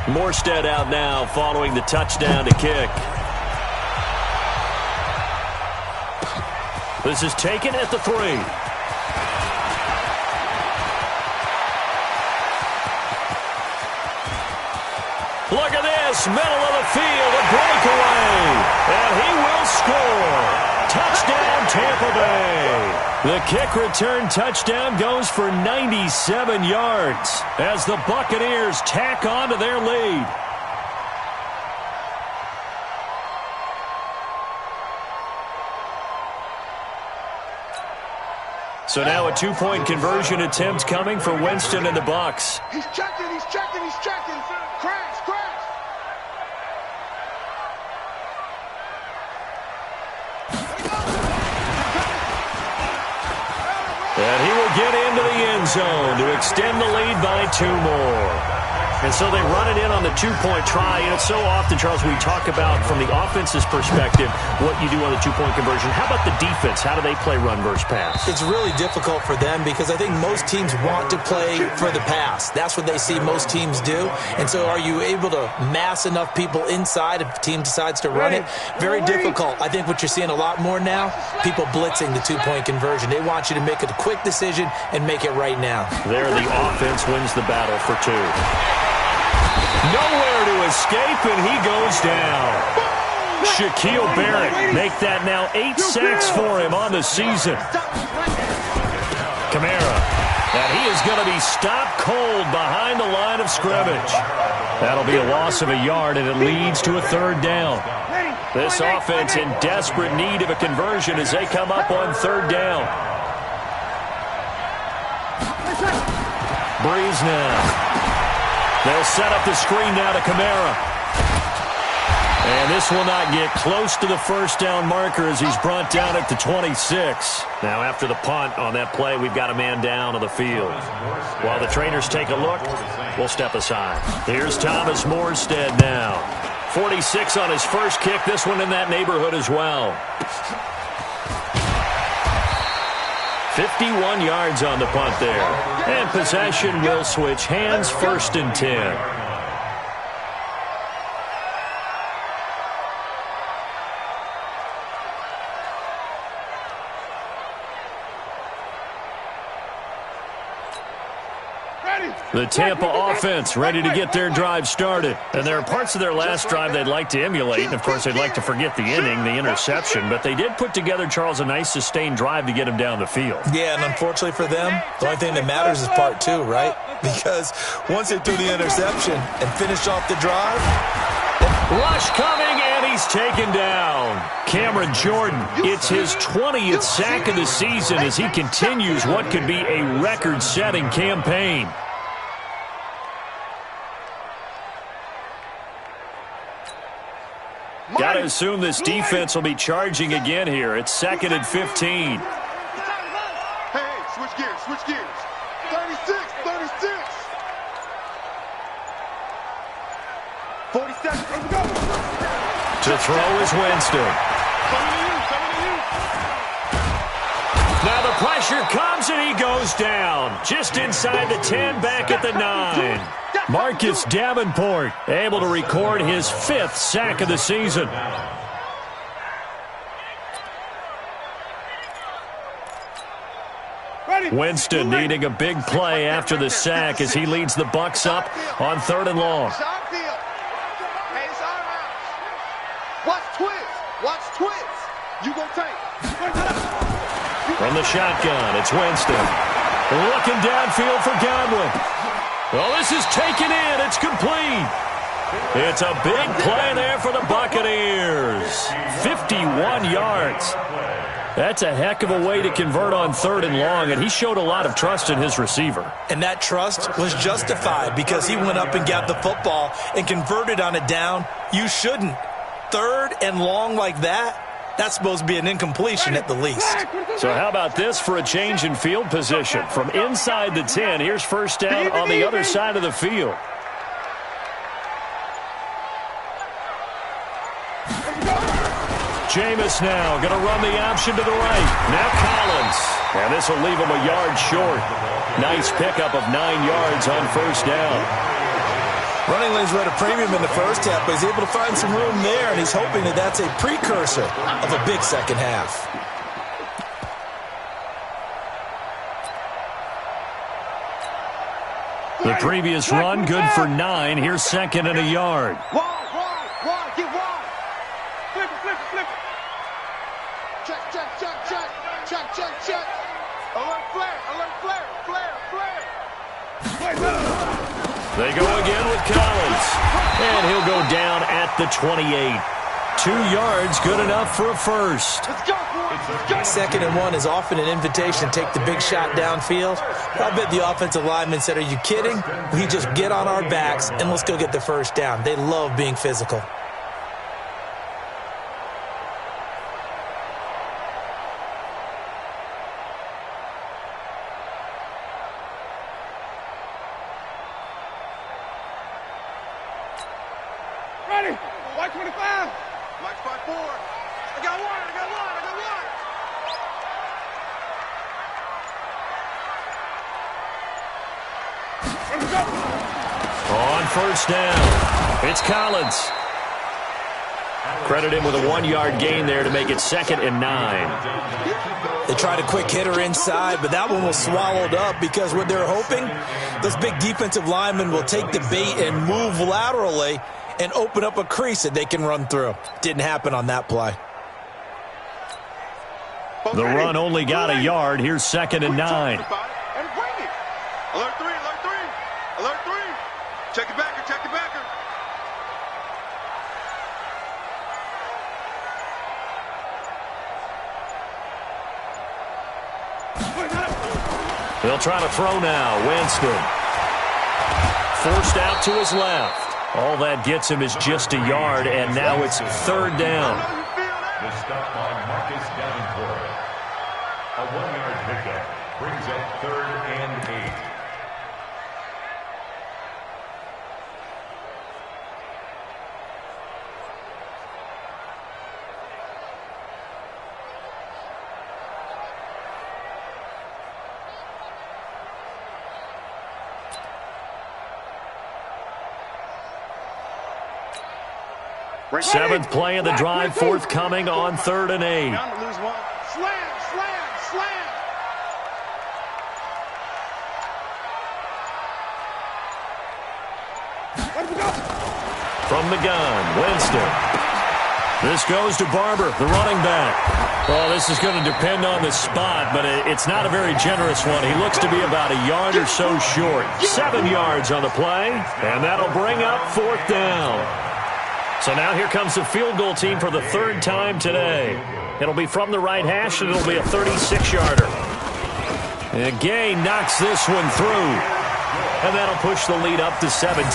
[SPEAKER 1] Morstead out now following the touchdown to kick. This is taken at the 3. Look at this, middle of the field, a breakaway. And he will score. Touchdown, Tampa Bay. The kick return touchdown goes for 97 yards as the Buccaneers tack on to their lead. So now a 2-point conversion attempt coming for Winston and the Bucs.
[SPEAKER 4] He's checking, he's checking, he's checking. Crash, crash.
[SPEAKER 1] And he will get into the end zone to extend the lead by 2 more. And so they run it in on the two-point try. And it's so often, Charles, we talk about from the offense's perspective what you do on the two-point conversion. How about the defense? How do they play run versus pass?
[SPEAKER 2] It's really difficult for them because I think most teams want to play for the pass. That's what they see most teams do. And so are you able to mass enough people inside if a team decides to run it? Very difficult. I think what you're seeing a lot more now, people blitzing the two-point conversion. They want you to make a quick decision and make it right now.
[SPEAKER 1] There, the offense wins the battle for two. Nowhere to escape, and he goes down. Shaquille Barrett make that now 8 sacks for him on the season. Kamara, and he is going to be stopped cold behind the line of scrimmage. That'll be a loss of a yard, and it leads to a third down. This offense in desperate need of a conversion as they come up on third down. Breeze now. They'll set up the screen now to Kamara. And this will not get close to the first down marker as he's brought down at the 26. Now after the punt on that play, we've got a man down on the field. While the trainers take a look, we'll step aside. Here's Thomas Morstead now. 46 on his first kick. This one in that neighborhood as well. 51 yards on the punt there. And possession will switch hands, 1st and 10. The Tampa offense ready to get their drive started. And there are parts of their last drive they'd like to emulate. And, of course, they'd like to forget the inning, the interception. But they did put together, Charles, a nice sustained drive to get him down the field.
[SPEAKER 2] Yeah, and unfortunately for them, the only thing that matters is part two, right? Because once they threw the interception and finished off the drive.
[SPEAKER 1] Rush coming, and he's taken down. Cameron Jordan, it's his 20th sack of the season as he continues what could be a record-setting campaign. Got to assume this defense will be charging again here. It's 2nd and 15.
[SPEAKER 4] Hey, switch gears, switch gears. 36, 36. 40 seconds, let's go.
[SPEAKER 1] To throw is Winston. Now the pressure comes and he goes down. Just inside the 10, back at the 9. Marcus Davenport able to record his 5th sack of the season. Winston needing a big play after the sack as he leads the Bucs up on 3rd and long.
[SPEAKER 4] Watch twist. Watch twist. You gonna take.
[SPEAKER 1] From the shotgun, it's Winston. Looking downfield for Godwin. Well, this is taken in. It's complete. It's a big play there for the Buccaneers. 51 yards. That's a heck of a way to convert on 3rd and long, and he showed a lot of trust in his receiver.
[SPEAKER 2] And that trust was justified because he went up and got the football and converted on a down. You shouldn't. 3rd and long like that, that's supposed to be an incompletion at the least.
[SPEAKER 1] So how about this for a change in field position? From inside the 10, here's first down on the other side of the field. Jameis now going to run the option to the right. Now Collins. And this will leave him a yard short. Nice pickup of 9 yards on first down.
[SPEAKER 2] Running lanes were at a premium in the first half, but he's able to find some room there, and he's hoping that that's a precursor of a big second half.
[SPEAKER 1] The previous run, good for 9. Here's 2nd and a yard.
[SPEAKER 4] Wide, get wide. Flip it. Check. Alert flare.
[SPEAKER 1] They go again with Collins. And he'll go down at the 28. 2 yards, good enough for a first.
[SPEAKER 4] Let's go, boys.
[SPEAKER 2] 2nd and 1 is often an invitation to take the big shot downfield. I bet the offensive lineman said, are you kidding? We just get on our backs and let's go get the first down. They love being physical.
[SPEAKER 4] 25. Mike's 5-4. I got one.
[SPEAKER 1] On first down, it's Collins. Credit him with a 1-yard gain there to make it 2nd and 9.
[SPEAKER 2] They tried a quick hitter inside, but that one was swallowed up because what they're hoping, those big defensive linemen will take the bait and move laterally and open up a crease that they can run through. Didn't happen on that play.
[SPEAKER 1] The run only got a yard. Here's 2nd and 9.
[SPEAKER 4] And bring it. Alert 3. Check it backer.
[SPEAKER 1] They'll try to throw now. Winston. Forced out to his left. All that gets him is just a yard, and now it's 3rd down.
[SPEAKER 3] The stop by Marcus Davenport. A 1-yard pickup brings up 3rd and 8.
[SPEAKER 1] Seventh play of the drive, forthcoming on 3rd and 8.
[SPEAKER 4] Down to lose one. Slam.
[SPEAKER 1] From the gun, Winston. This goes to Barber, the running back. Well, this is going to depend on the spot, but it's not a very generous one. He looks to be about a yard or so short. 7 yards on the play, and that'll bring up 4th down. So now here comes the field goal team for the 3rd time today. It'll be from the right hash, and it'll be a 36-yarder. And Gay knocks this one through, and that'll push the lead up to 17.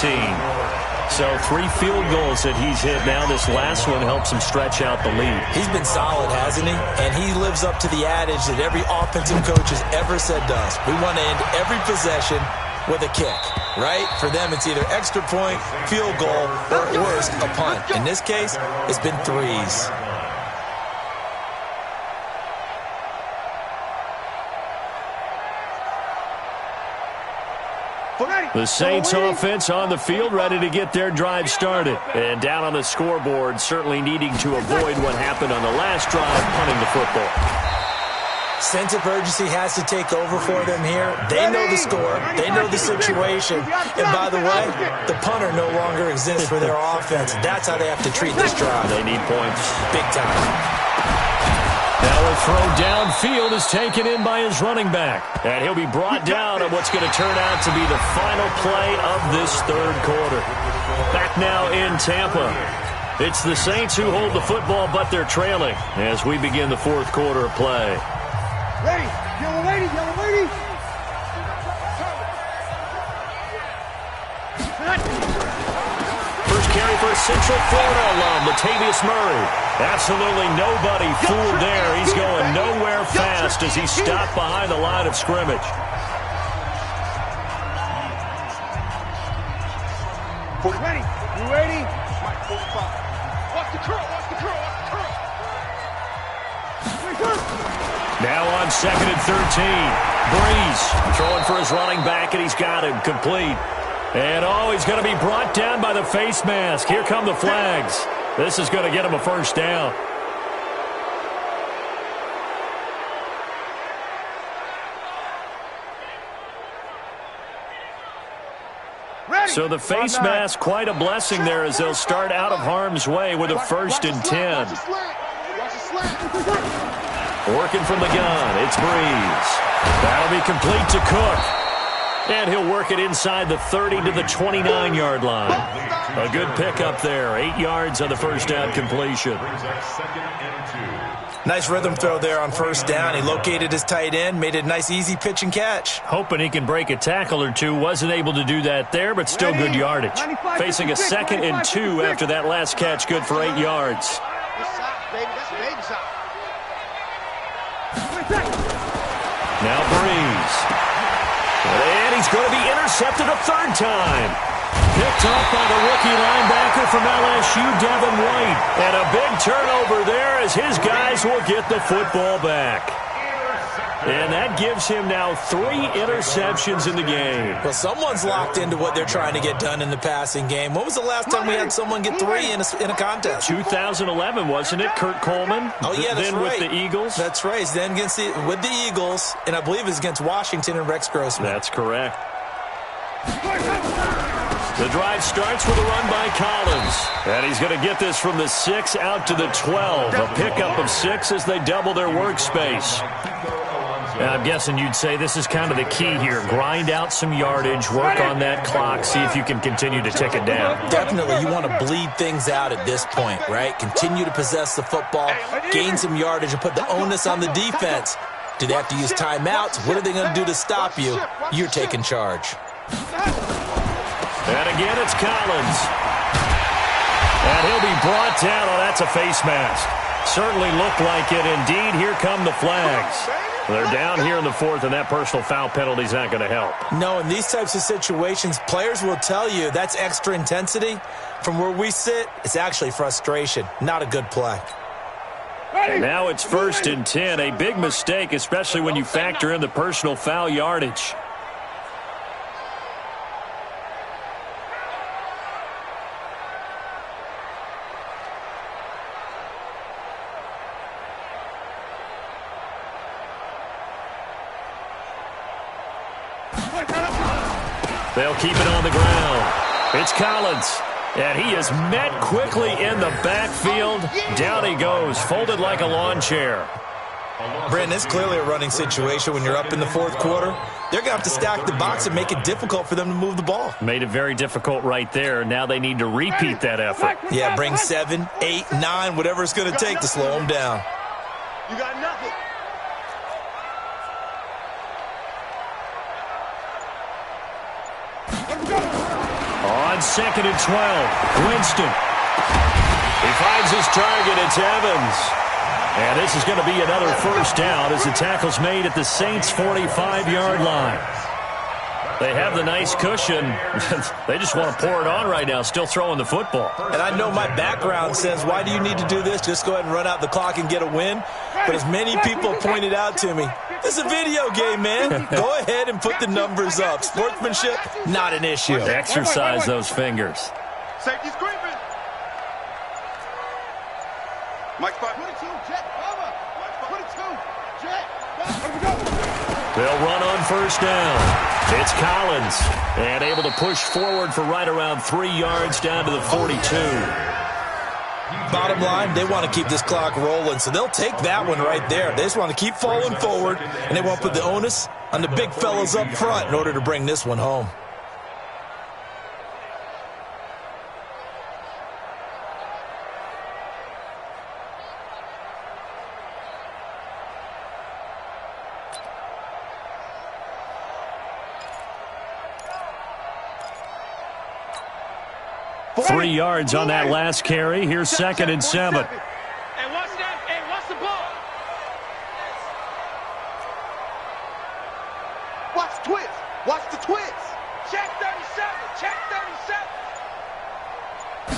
[SPEAKER 1] So 3 field goals that he's hit now. This last one helps him stretch out the lead.
[SPEAKER 2] He's been solid, hasn't he? And he lives up to the adage that every offensive coach has ever said to us. We want to end every possession with a kick, right? For them, it's either extra point, field goal, or at worst, a punt. In this case, it's been 3s.
[SPEAKER 1] The Saints offense on the field, ready to get their drive started. And down on the scoreboard, certainly needing to avoid what happened on the last drive, punting the football.
[SPEAKER 2] Sense of urgency has to take over for them here. They know the score. They know the situation. And by the way, the punter no longer exists for their offense. That's how they have to treat this drive.
[SPEAKER 1] They need points.
[SPEAKER 2] Big time.
[SPEAKER 1] Now a throw downfield is taken in by his running back. And he'll be brought down on what's going to turn out to be the final play of this 3rd quarter. Back now in Tampa. It's the Saints who hold the football, but they're trailing as we begin the 4th quarter of play.
[SPEAKER 4] Ready, yellow lady.
[SPEAKER 1] First carry for a Central Florida alum, Latavius Murray. Absolutely nobody fooled there. He's going nowhere fast as he's stopped behind the line of scrimmage.
[SPEAKER 4] Ready, you ready? Mike 45. Watch the curl.
[SPEAKER 1] Now on 2nd and 13. Breeze throwing for his running back, and he's got him complete. And he's going to be brought down by the face mask. Here come the flags. This is going to get him a 1st down. So the face mask, quite a blessing there as they'll start out of harm's way with a 1st and 10. Working from the gun, it's Breeze. That'll be complete to Cook. And he'll work it inside the 30 to the 29-yard line. A good pickup there. 8 yards on the 1st down completion.
[SPEAKER 2] Nice rhythm throw there on 1st down. He located his tight end, made it a nice, easy pitch and catch.
[SPEAKER 1] Hoping he can break a tackle or two. Wasn't able to do that there, but still good yardage. Facing a 2nd and 2 after that last catch, good for 8 yards. Now Breeze. And he's going to be intercepted a 3rd time. Picked off by the rookie linebacker from LSU, Devin White. And a big turnover there as his guys will get the football back. And that gives him now 3 interceptions in the game.
[SPEAKER 2] Well, someone's locked into what they're trying to get done in the passing game. When was the last time we had someone get 3 in a contest?
[SPEAKER 1] 2011, wasn't it? Kurt Coleman?
[SPEAKER 2] Oh, yeah, that's
[SPEAKER 1] then
[SPEAKER 2] right.
[SPEAKER 1] with the Eagles?
[SPEAKER 2] That's right. Then with the Eagles, and I believe it's against Washington and Rex Grossman.
[SPEAKER 1] That's correct. The drive starts with a run by Collins. And he's going to get this from the 6 out to the 12. A pickup of 6 as they double their workspace. I'm guessing you'd say this is kind of the key here. Grind out some yardage, work on that clock, see if you can continue to tick it down.
[SPEAKER 2] Definitely, you want to bleed things out at this point, right? Continue to possess the football, gain some yardage, and put the onus on the defense. Do they have to use timeouts? What are they going to do to stop you? You're taking charge.
[SPEAKER 1] And again, it's Collins. And he'll be brought down. Oh, that's a face mask. Certainly looked like it. Indeed, here come the flags. They're down here in the 4th, and that personal foul penalty is not going to help. No, in these types of situations, players will tell you that's extra intensity. From where we sit, it's actually frustration. Not a good play. Now it's 1st and 10. A big mistake, especially when you factor in the personal foul yardage. They'll keep it on the ground. It's Collins. And he is met quickly in the backfield. Down he goes, folded like a lawn chair.
[SPEAKER 2] Brandon, it's clearly a running situation when you're up in the 4th quarter. They're going to have to stack the box and make it difficult for them to move the ball.
[SPEAKER 1] Made it very difficult right there. Now they need to repeat that effort.
[SPEAKER 2] Yeah, bring 7, 8, 9, whatever it's going to take to slow them down.
[SPEAKER 4] You got nothing.
[SPEAKER 1] On 2nd and 12, Winston. He finds his target. It's Evans. And this is going to be another 1st down as the tackle's made at the Saints' 45-yard line. They have the nice cushion. They just want to pour it on right now, still throwing the football.
[SPEAKER 2] And I know my background says, why do you need to do this? Just go ahead and run out the clock and get a win. But as many people pointed out to me, this is a video game, man. Go ahead and put the numbers up. Sportsmanship, not an issue.
[SPEAKER 1] Exercise those fingers.
[SPEAKER 4] Safety's creeping. Mike spot. 22, jet, cover. Mike spot. 22, jet.
[SPEAKER 1] They'll run on 1st down. It's Collins. And able to push forward for right around 3 yards down to the 42.
[SPEAKER 2] Bottom line, they want to keep this clock rolling, so they'll take that one right there. They just want to keep falling forward, and they want to put the onus on the big fellas up front in order to bring this one home.
[SPEAKER 1] Three yards on that last carry. Here's 2nd and 7.
[SPEAKER 4] Hey, watch that. Hey, watch the ball. Watch the twist. Watch the twist. Check 37. Check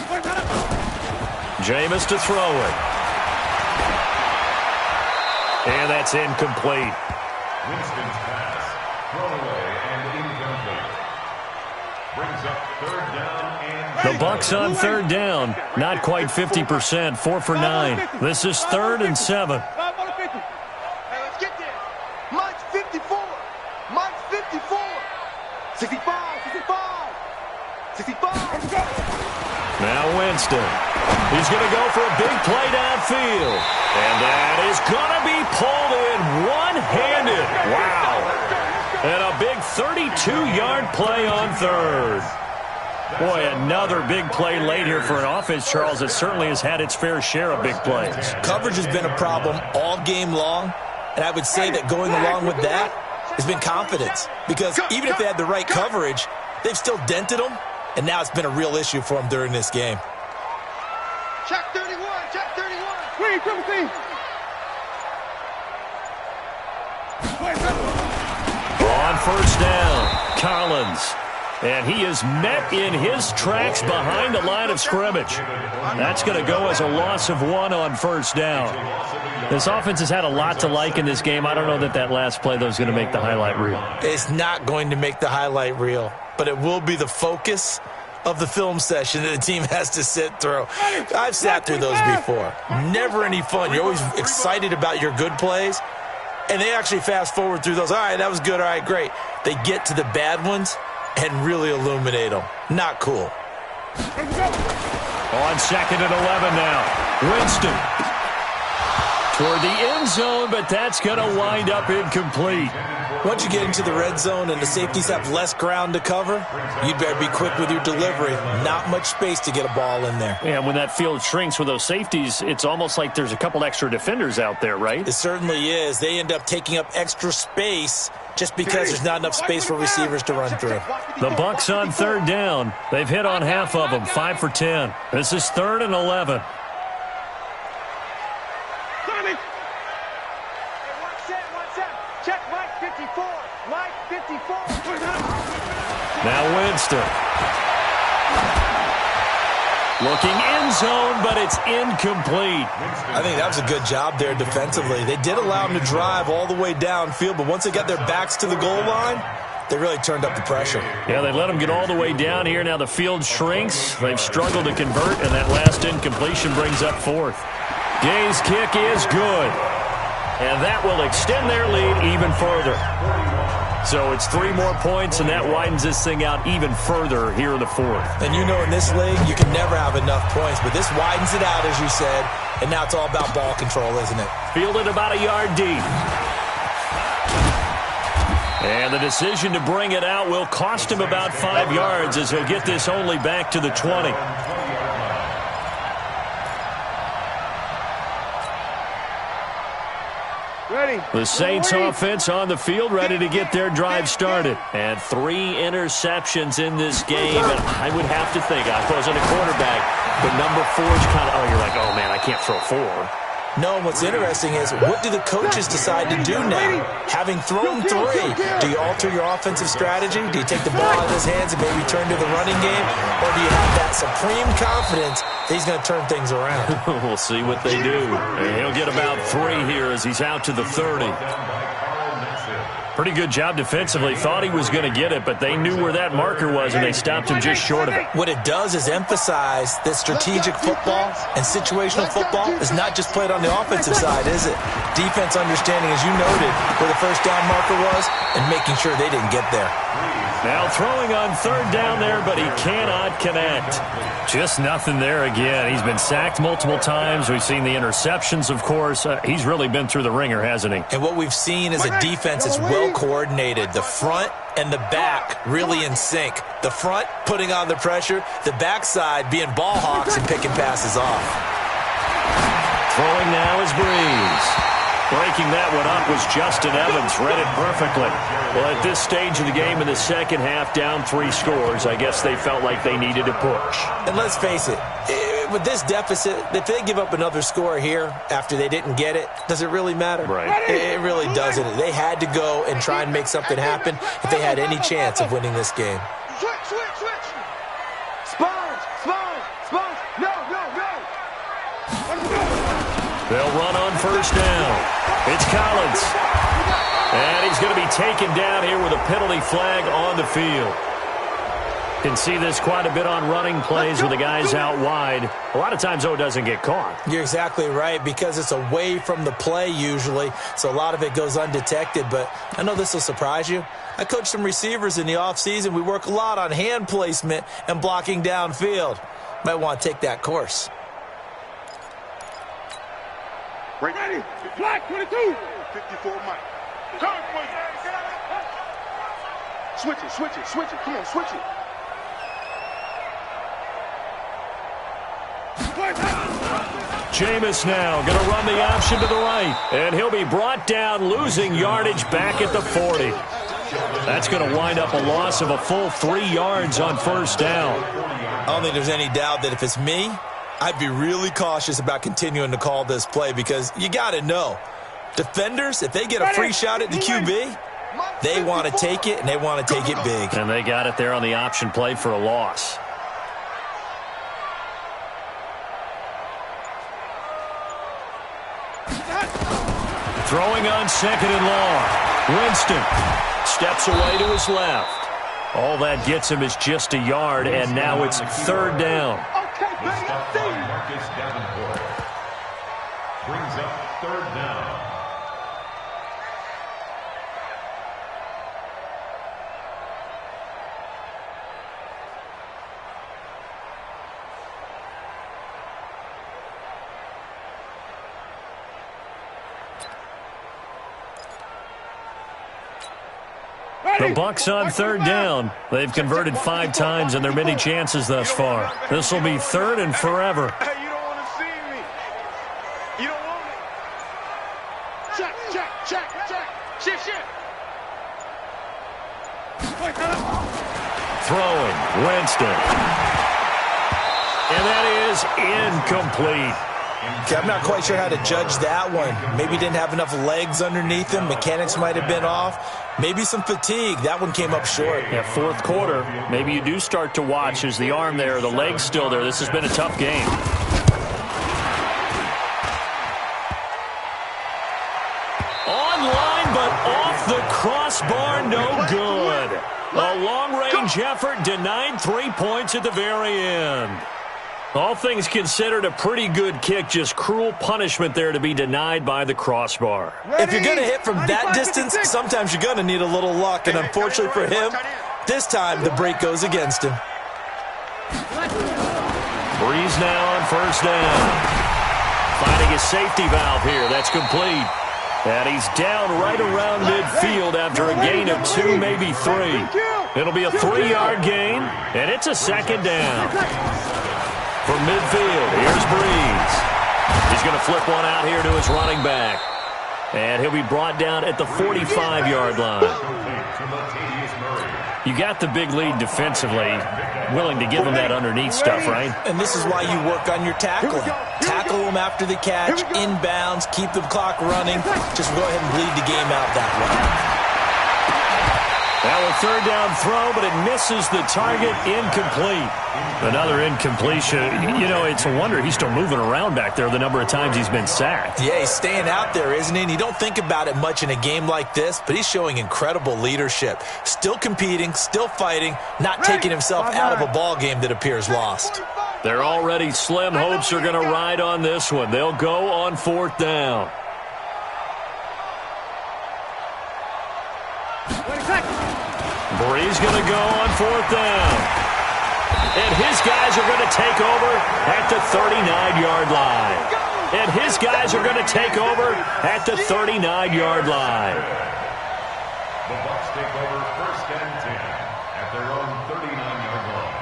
[SPEAKER 4] 37.
[SPEAKER 1] Jameis to throw it. And that's incomplete.
[SPEAKER 3] Winston's pass, thrown away and incomplete. Brings up 3rd down and...
[SPEAKER 1] The Bucs on 3rd down. Not quite 50%. 4 for 9. This is 3rd and 7.
[SPEAKER 4] Hey, let's get there. Mike's 54. Mike's 54. 65. 65. 65.
[SPEAKER 1] Now Winston. He's going to go for a big play downfield. And that is going to be pulled in one-handed. Wow. And a big 32-yard play on 3rd. Boy, another big play late here for an offense, Charles, that certainly has had its fair share of big plays.
[SPEAKER 2] Coverage has been a problem all game long, and I would say that going along with that has been confidence. Because even if they had the right coverage, they've still dented them, and now it's been a real issue for them during this game.
[SPEAKER 4] Check 31. Check 31. Screen, triple team.
[SPEAKER 1] On 1st down, Collins. And he is met in his tracks behind the line of scrimmage. That's going to go as a loss of 1 on first down. This offense has had a lot to like in this game. I don't know that last play, though, is going to make the highlight reel.
[SPEAKER 2] It's not going to make the highlight reel, but it will be the focus of the film session that the team has to sit through. I've sat through those before. Never any fun. You're always excited about your good plays, and they actually fast forward through those. All right, that was good. All right, great. They get to the bad ones and really illuminate them. Not cool.
[SPEAKER 1] On 2nd and 11 now. Winston toward the end zone, but that's going to wind up incomplete.
[SPEAKER 2] Once you get into the red zone and the safeties have less ground to cover, you'd better be quick with your delivery. Not much space to get a ball in there.
[SPEAKER 1] And when that field shrinks with those safeties, it's almost like there's a couple extra defenders out there, right?
[SPEAKER 2] It certainly is. They end up taking up extra space just because there's not enough space for receivers to run through.
[SPEAKER 1] The Bucs on 3rd down. They've hit on half of them, 5 for 10. This is 3rd and 11.
[SPEAKER 4] Check Mike 54. Mike 54.
[SPEAKER 1] Now Winston. Looking end zone, but it's incomplete.
[SPEAKER 2] I think that was a good job there defensively. They did allow them to drive all the way downfield, but once they got their backs to the goal line, they really turned up the pressure.
[SPEAKER 1] Yeah, they let them get all the way down here. Now the field shrinks. They've struggled to convert, and that last incompletion brings up 4th. Gay's kick is good. And that will extend their lead even further. So it's 3 more points, and that widens this thing out even further here in the 4th.
[SPEAKER 2] And you know in this league, you can never have enough points, but this widens it out, as you said, and now it's all about ball control, isn't it?
[SPEAKER 1] Fielded about a yard deep. And the decision to bring it out will cost him about 5 yards as he'll get this only back to the 20. The Saints offense on the field ready to get their drive started. And 3 interceptions in this game. And I would have to think, I wasn't a quarterback, but number 4 is kind of, you're like, oh, man, I can't throw 4.
[SPEAKER 2] No, what's interesting is, what do the coaches decide to do now? Having thrown 3, do you alter your offensive strategy? Do you take the ball out of his hands and maybe turn to the running game? Or do you have that supreme confidence that he's going to turn things around?
[SPEAKER 1] We'll see what they do. And he'll get about 3 here as he's out to the 30. Pretty good job defensively. Thought he was going to get it, but they knew where that marker was, and they stopped him just short of it.
[SPEAKER 2] What it does is emphasize that strategic football and situational football is not just played on the offensive side, is it? Defense understanding, as you noted, where the first down marker was and making sure they didn't get there.
[SPEAKER 1] Now throwing on 3rd down there, but he cannot connect. Just nothing there again. He's been sacked multiple times. We've seen the interceptions, of course. He's really been through the ringer, hasn't he?
[SPEAKER 2] And what we've seen is a defense that's well coordinated. The front and the back really in sync. The front putting on the pressure, the backside being ball hawks and picking passes off.
[SPEAKER 1] Throwing now is Breeze. Breaking that one up was Justin Evans. Read it perfectly. Well, at this stage of the game in the second half, down 3 scores, I guess they felt like they needed to push.
[SPEAKER 2] And let's face it, with this deficit, if they give up another score here after they didn't get it, does it really matter?
[SPEAKER 1] Right.
[SPEAKER 2] It really doesn't. They had to go and try and make something happen if they had any chance of winning this game.
[SPEAKER 4] Switch. Spawns. No.
[SPEAKER 1] They'll run on first down. It's Collins. And he's going to be taken down here with a penalty flag on the field. Can see this quite a bit on running plays with the guys out wide. A lot of times, though, it doesn't get caught.
[SPEAKER 2] You're exactly right, because it's away from the play usually, so a lot of it goes undetected. But I know this will surprise you. I coach some receivers in the offseason. We work a lot on hand placement and blocking downfield. Might want to take that course.
[SPEAKER 4] Ready. Flag 22. 54 Mike. Turn, switch it. Come on, switch it.
[SPEAKER 1] Jameis now going to run the option to the right. And he'll be brought down, losing yardage back at the 40. That's going to wind up a loss of a full 3 yards on first down.
[SPEAKER 2] I don't think there's any doubt that if it's me, I'd be really cautious about continuing to call this play, because you got to know, defenders, if they get a free shot at the QB, They want to take it, and they want to take it big.
[SPEAKER 1] And they got it there on the option play for a loss. Throwing on second and long. Winston steps away to his left. All that gets him is just a yard, and now it's third down.
[SPEAKER 3] Marcus Davenport brings up third down.
[SPEAKER 1] The Bucs on third down. They've converted 5 times in their many chances thus far. This will be third and forever.
[SPEAKER 4] Hey, you don't want to see me. You don't want me. Check. Shift.
[SPEAKER 1] Throwing, Winston. And that is incomplete.
[SPEAKER 2] Okay, I'm not quite sure how to judge that one. Maybe didn't have enough legs underneath him. Mechanics might have been off. Maybe some fatigue. That one came up short.
[SPEAKER 1] Yeah, fourth quarter, maybe you do start to watch. Is the arm there, the leg's still there? This has been a tough game. Online, but off the crossbar, no good. A long-range effort denied 3 points at the very end. All things considered, a pretty good kick, just cruel punishment there to be denied by the crossbar.
[SPEAKER 2] If you're going to hit from that distance, sometimes you're going to need a little luck, and unfortunately for him, this time the break goes against him.
[SPEAKER 1] Breeze now on first down. Finding a safety valve here. That's complete. And he's down right around midfield after a gain of 2, maybe 3. It'll be a 3-yard gain, and it's a second down. From midfield, here's Breeze. He's going to flip one out here to his running back. And he'll be brought down at the 45-yard line. You got the big lead defensively. Willing to give him that underneath stuff, right?
[SPEAKER 2] And this is why you work on your tackling. Tackle them after the catch, inbounds, keep the clock running. Just go ahead and bleed the game out that way.
[SPEAKER 1] Now a third down throw, but it misses the target. Incomplete. Another incompletion. You know, it's a wonder he's still moving around back there the number of times he's been sacked.
[SPEAKER 2] Yeah, he's staying out there, isn't he? And you don't think about it much in a game like this, but he's showing incredible leadership. Still competing, still fighting, not taking himself out of a ball game that appears lost.
[SPEAKER 1] Their already slim hopes are going to ride on this one. They'll go on fourth down. Breeze going to go on fourth down. And his guys are going to take over at the 39-yard line. And his guys are going to take over at the 39-yard line.
[SPEAKER 3] The Bucs take over first and 10 at their own 39-yard line.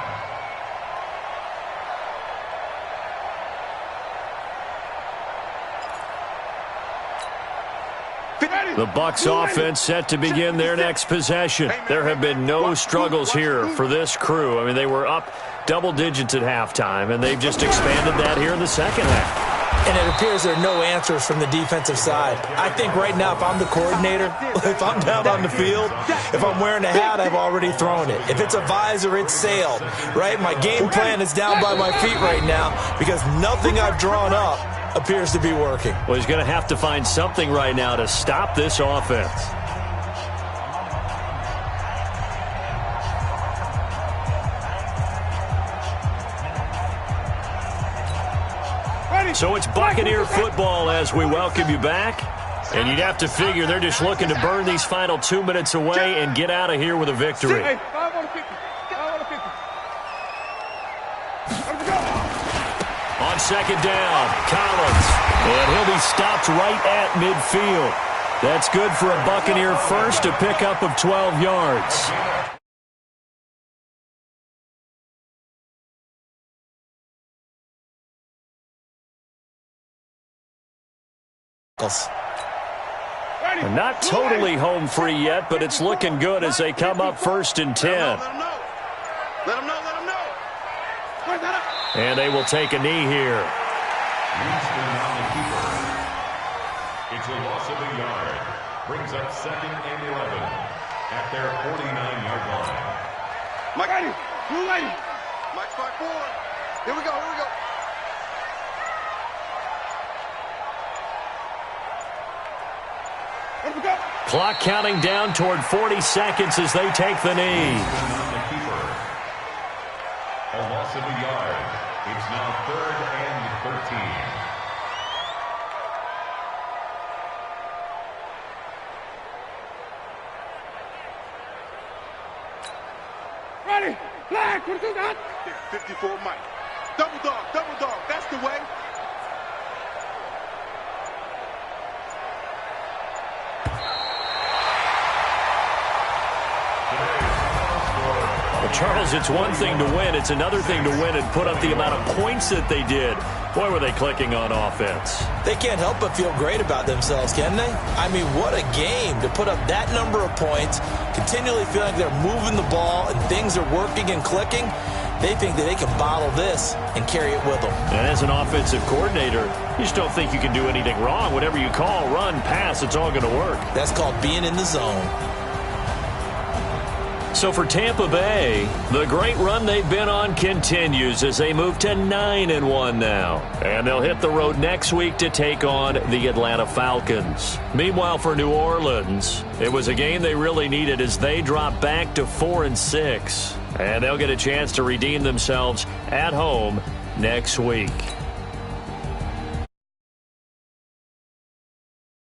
[SPEAKER 1] The Bucs offense set to begin their next possession. There have been no struggles here for this crew. I mean, they were up double digits at halftime, and they've just expanded that here in the second half.
[SPEAKER 2] And it appears there are no answers from the defensive side. I think right now, if I'm the coordinator, if I'm down on the field, if I'm wearing a hat, I've already thrown it. If it's a visor, it's sailed, right? My game plan is down by my feet right now because nothing I've drawn up appears to be working.
[SPEAKER 1] Well, he's going to have to find something right now to stop this offense. So it's Buccaneer football as we welcome you back. And you'd have to figure they're just looking to burn these final 2 minutes away and get out of here with a victory. On second down, Collins. And he'll be stopped right at midfield. That's good for a Buccaneer first, a pickup of 12 yards. And not totally home free yet, but it's looking good as they come up first and 10.
[SPEAKER 4] Let him know.
[SPEAKER 1] And they will take a knee here.
[SPEAKER 3] Winston on the keeper. It's a loss of a yard. brings up 2nd and 11 at their 49-yard line.
[SPEAKER 4] Mike, blue lady. Mike 5-4. Here we go, here we go. Here we go.
[SPEAKER 1] Clock counting down toward 40 seconds as they take the knee.
[SPEAKER 3] The keeper. A loss of a yard. It's now 3rd and 13.
[SPEAKER 4] Ready, flag, what is that? 54 Mike. Double dog, that's the way.
[SPEAKER 1] Well, Charles, it's one thing to win. It's another thing to win and put up the amount of points that they did. Boy, were they clicking on offense.
[SPEAKER 2] They can't help but feel great about themselves, can they? I mean, what a game to put up that number of points, continually feeling like they're moving the ball and things are working and clicking. They think that they can bottle this and carry it with them.
[SPEAKER 1] And as an offensive coordinator, you just don't think you can do anything wrong. Whatever you call, run, pass, it's all going to work.
[SPEAKER 2] That's called being in the zone.
[SPEAKER 1] So for Tampa Bay, the great run they've been on continues as they move to 9-1 now. And they'll hit the road next week to take on the Atlanta Falcons. Meanwhile, for New Orleans, it was a game they really needed as they drop back to 4-6. And they'll get a chance to redeem themselves at home next week.